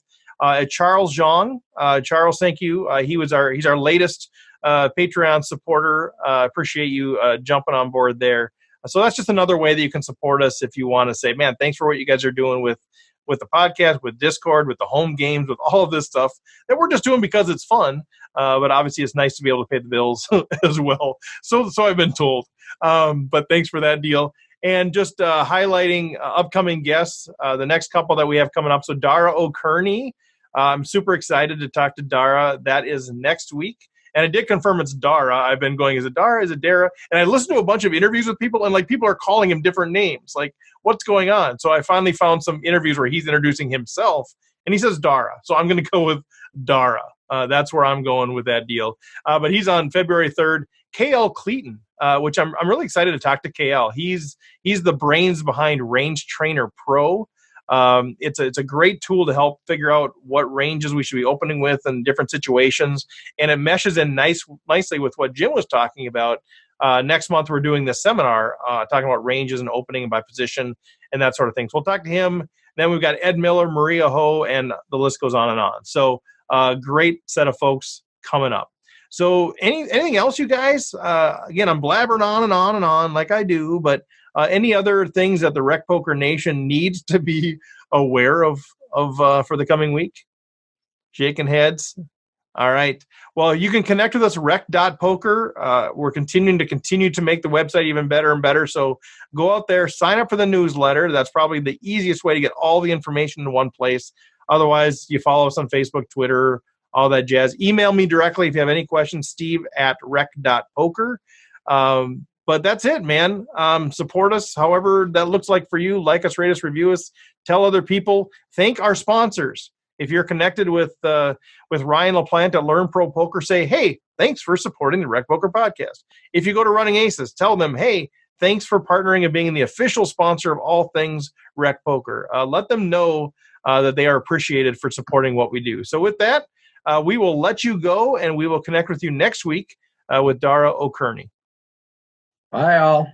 Charles Zhang, Charles, thank you. He's our latest Patreon supporter. Appreciate you jumping on board there. So that's just another way that you can support us if you want to say, man, thanks for what you guys are doing with the podcast, with Discord, with the home games, with all of this stuff that we're just doing because it's fun. But obviously it's nice to be able to pay the bills as well. So I've been told. But thanks for that deal. And just highlighting upcoming guests, the next couple that we have coming up. So Dara O'Kearney, I'm super excited to talk to Dara. That is next week. And I did confirm it's Dara. I've been going, is it Dara? Is it Dara? And I listened to a bunch of interviews with people, and like people are calling him different names. Like, what's going on? So I finally found some interviews where he's introducing himself, and he says Dara. So I'm going to go with Dara. That's where I'm going with that deal. But he's on February 3rd. KL Cleaton, which I'm really excited to talk to KL. He's the brains behind Range Trainer Pro. It's a great tool to help figure out what ranges we should be opening with in different situations, and it meshes in nicely with what Jim was talking about. Next month we're doing this seminar talking about ranges and opening by position and that sort of thing. So we'll talk to him. Then we've got Ed Miller, Maria Ho, and the list goes on and on. So great set of folks coming up. So anything else, you guys? Again, I'm blabbering on and on and on like I do, but any other things that the RecPoker Nation needs to be aware of for the coming week? Shaking heads. All right. Well, you can connect with us, rec.poker. We're continuing to make the website even better and better. So go out there, sign up for the newsletter. That's probably the easiest way to get all the information in one place. Otherwise, you follow us on Facebook, Twitter, all that jazz. Email me directly if you have any questions, steve@rec.poker. But that's it, man. Support us however that looks like for you. Like us, rate us, review us, tell other people. Thank our sponsors. If you're connected with Ryan LaPlante at Learn Pro Poker, say, hey, thanks for supporting the RecPoker podcast. If you go to Running Aces, tell them, hey, thanks for partnering and being the official sponsor of all things RecPoker. Let them know that they are appreciated for supporting what we do. So with that, we will let you go, and we will connect with you next week with Dara O'Kearney. Bye, all.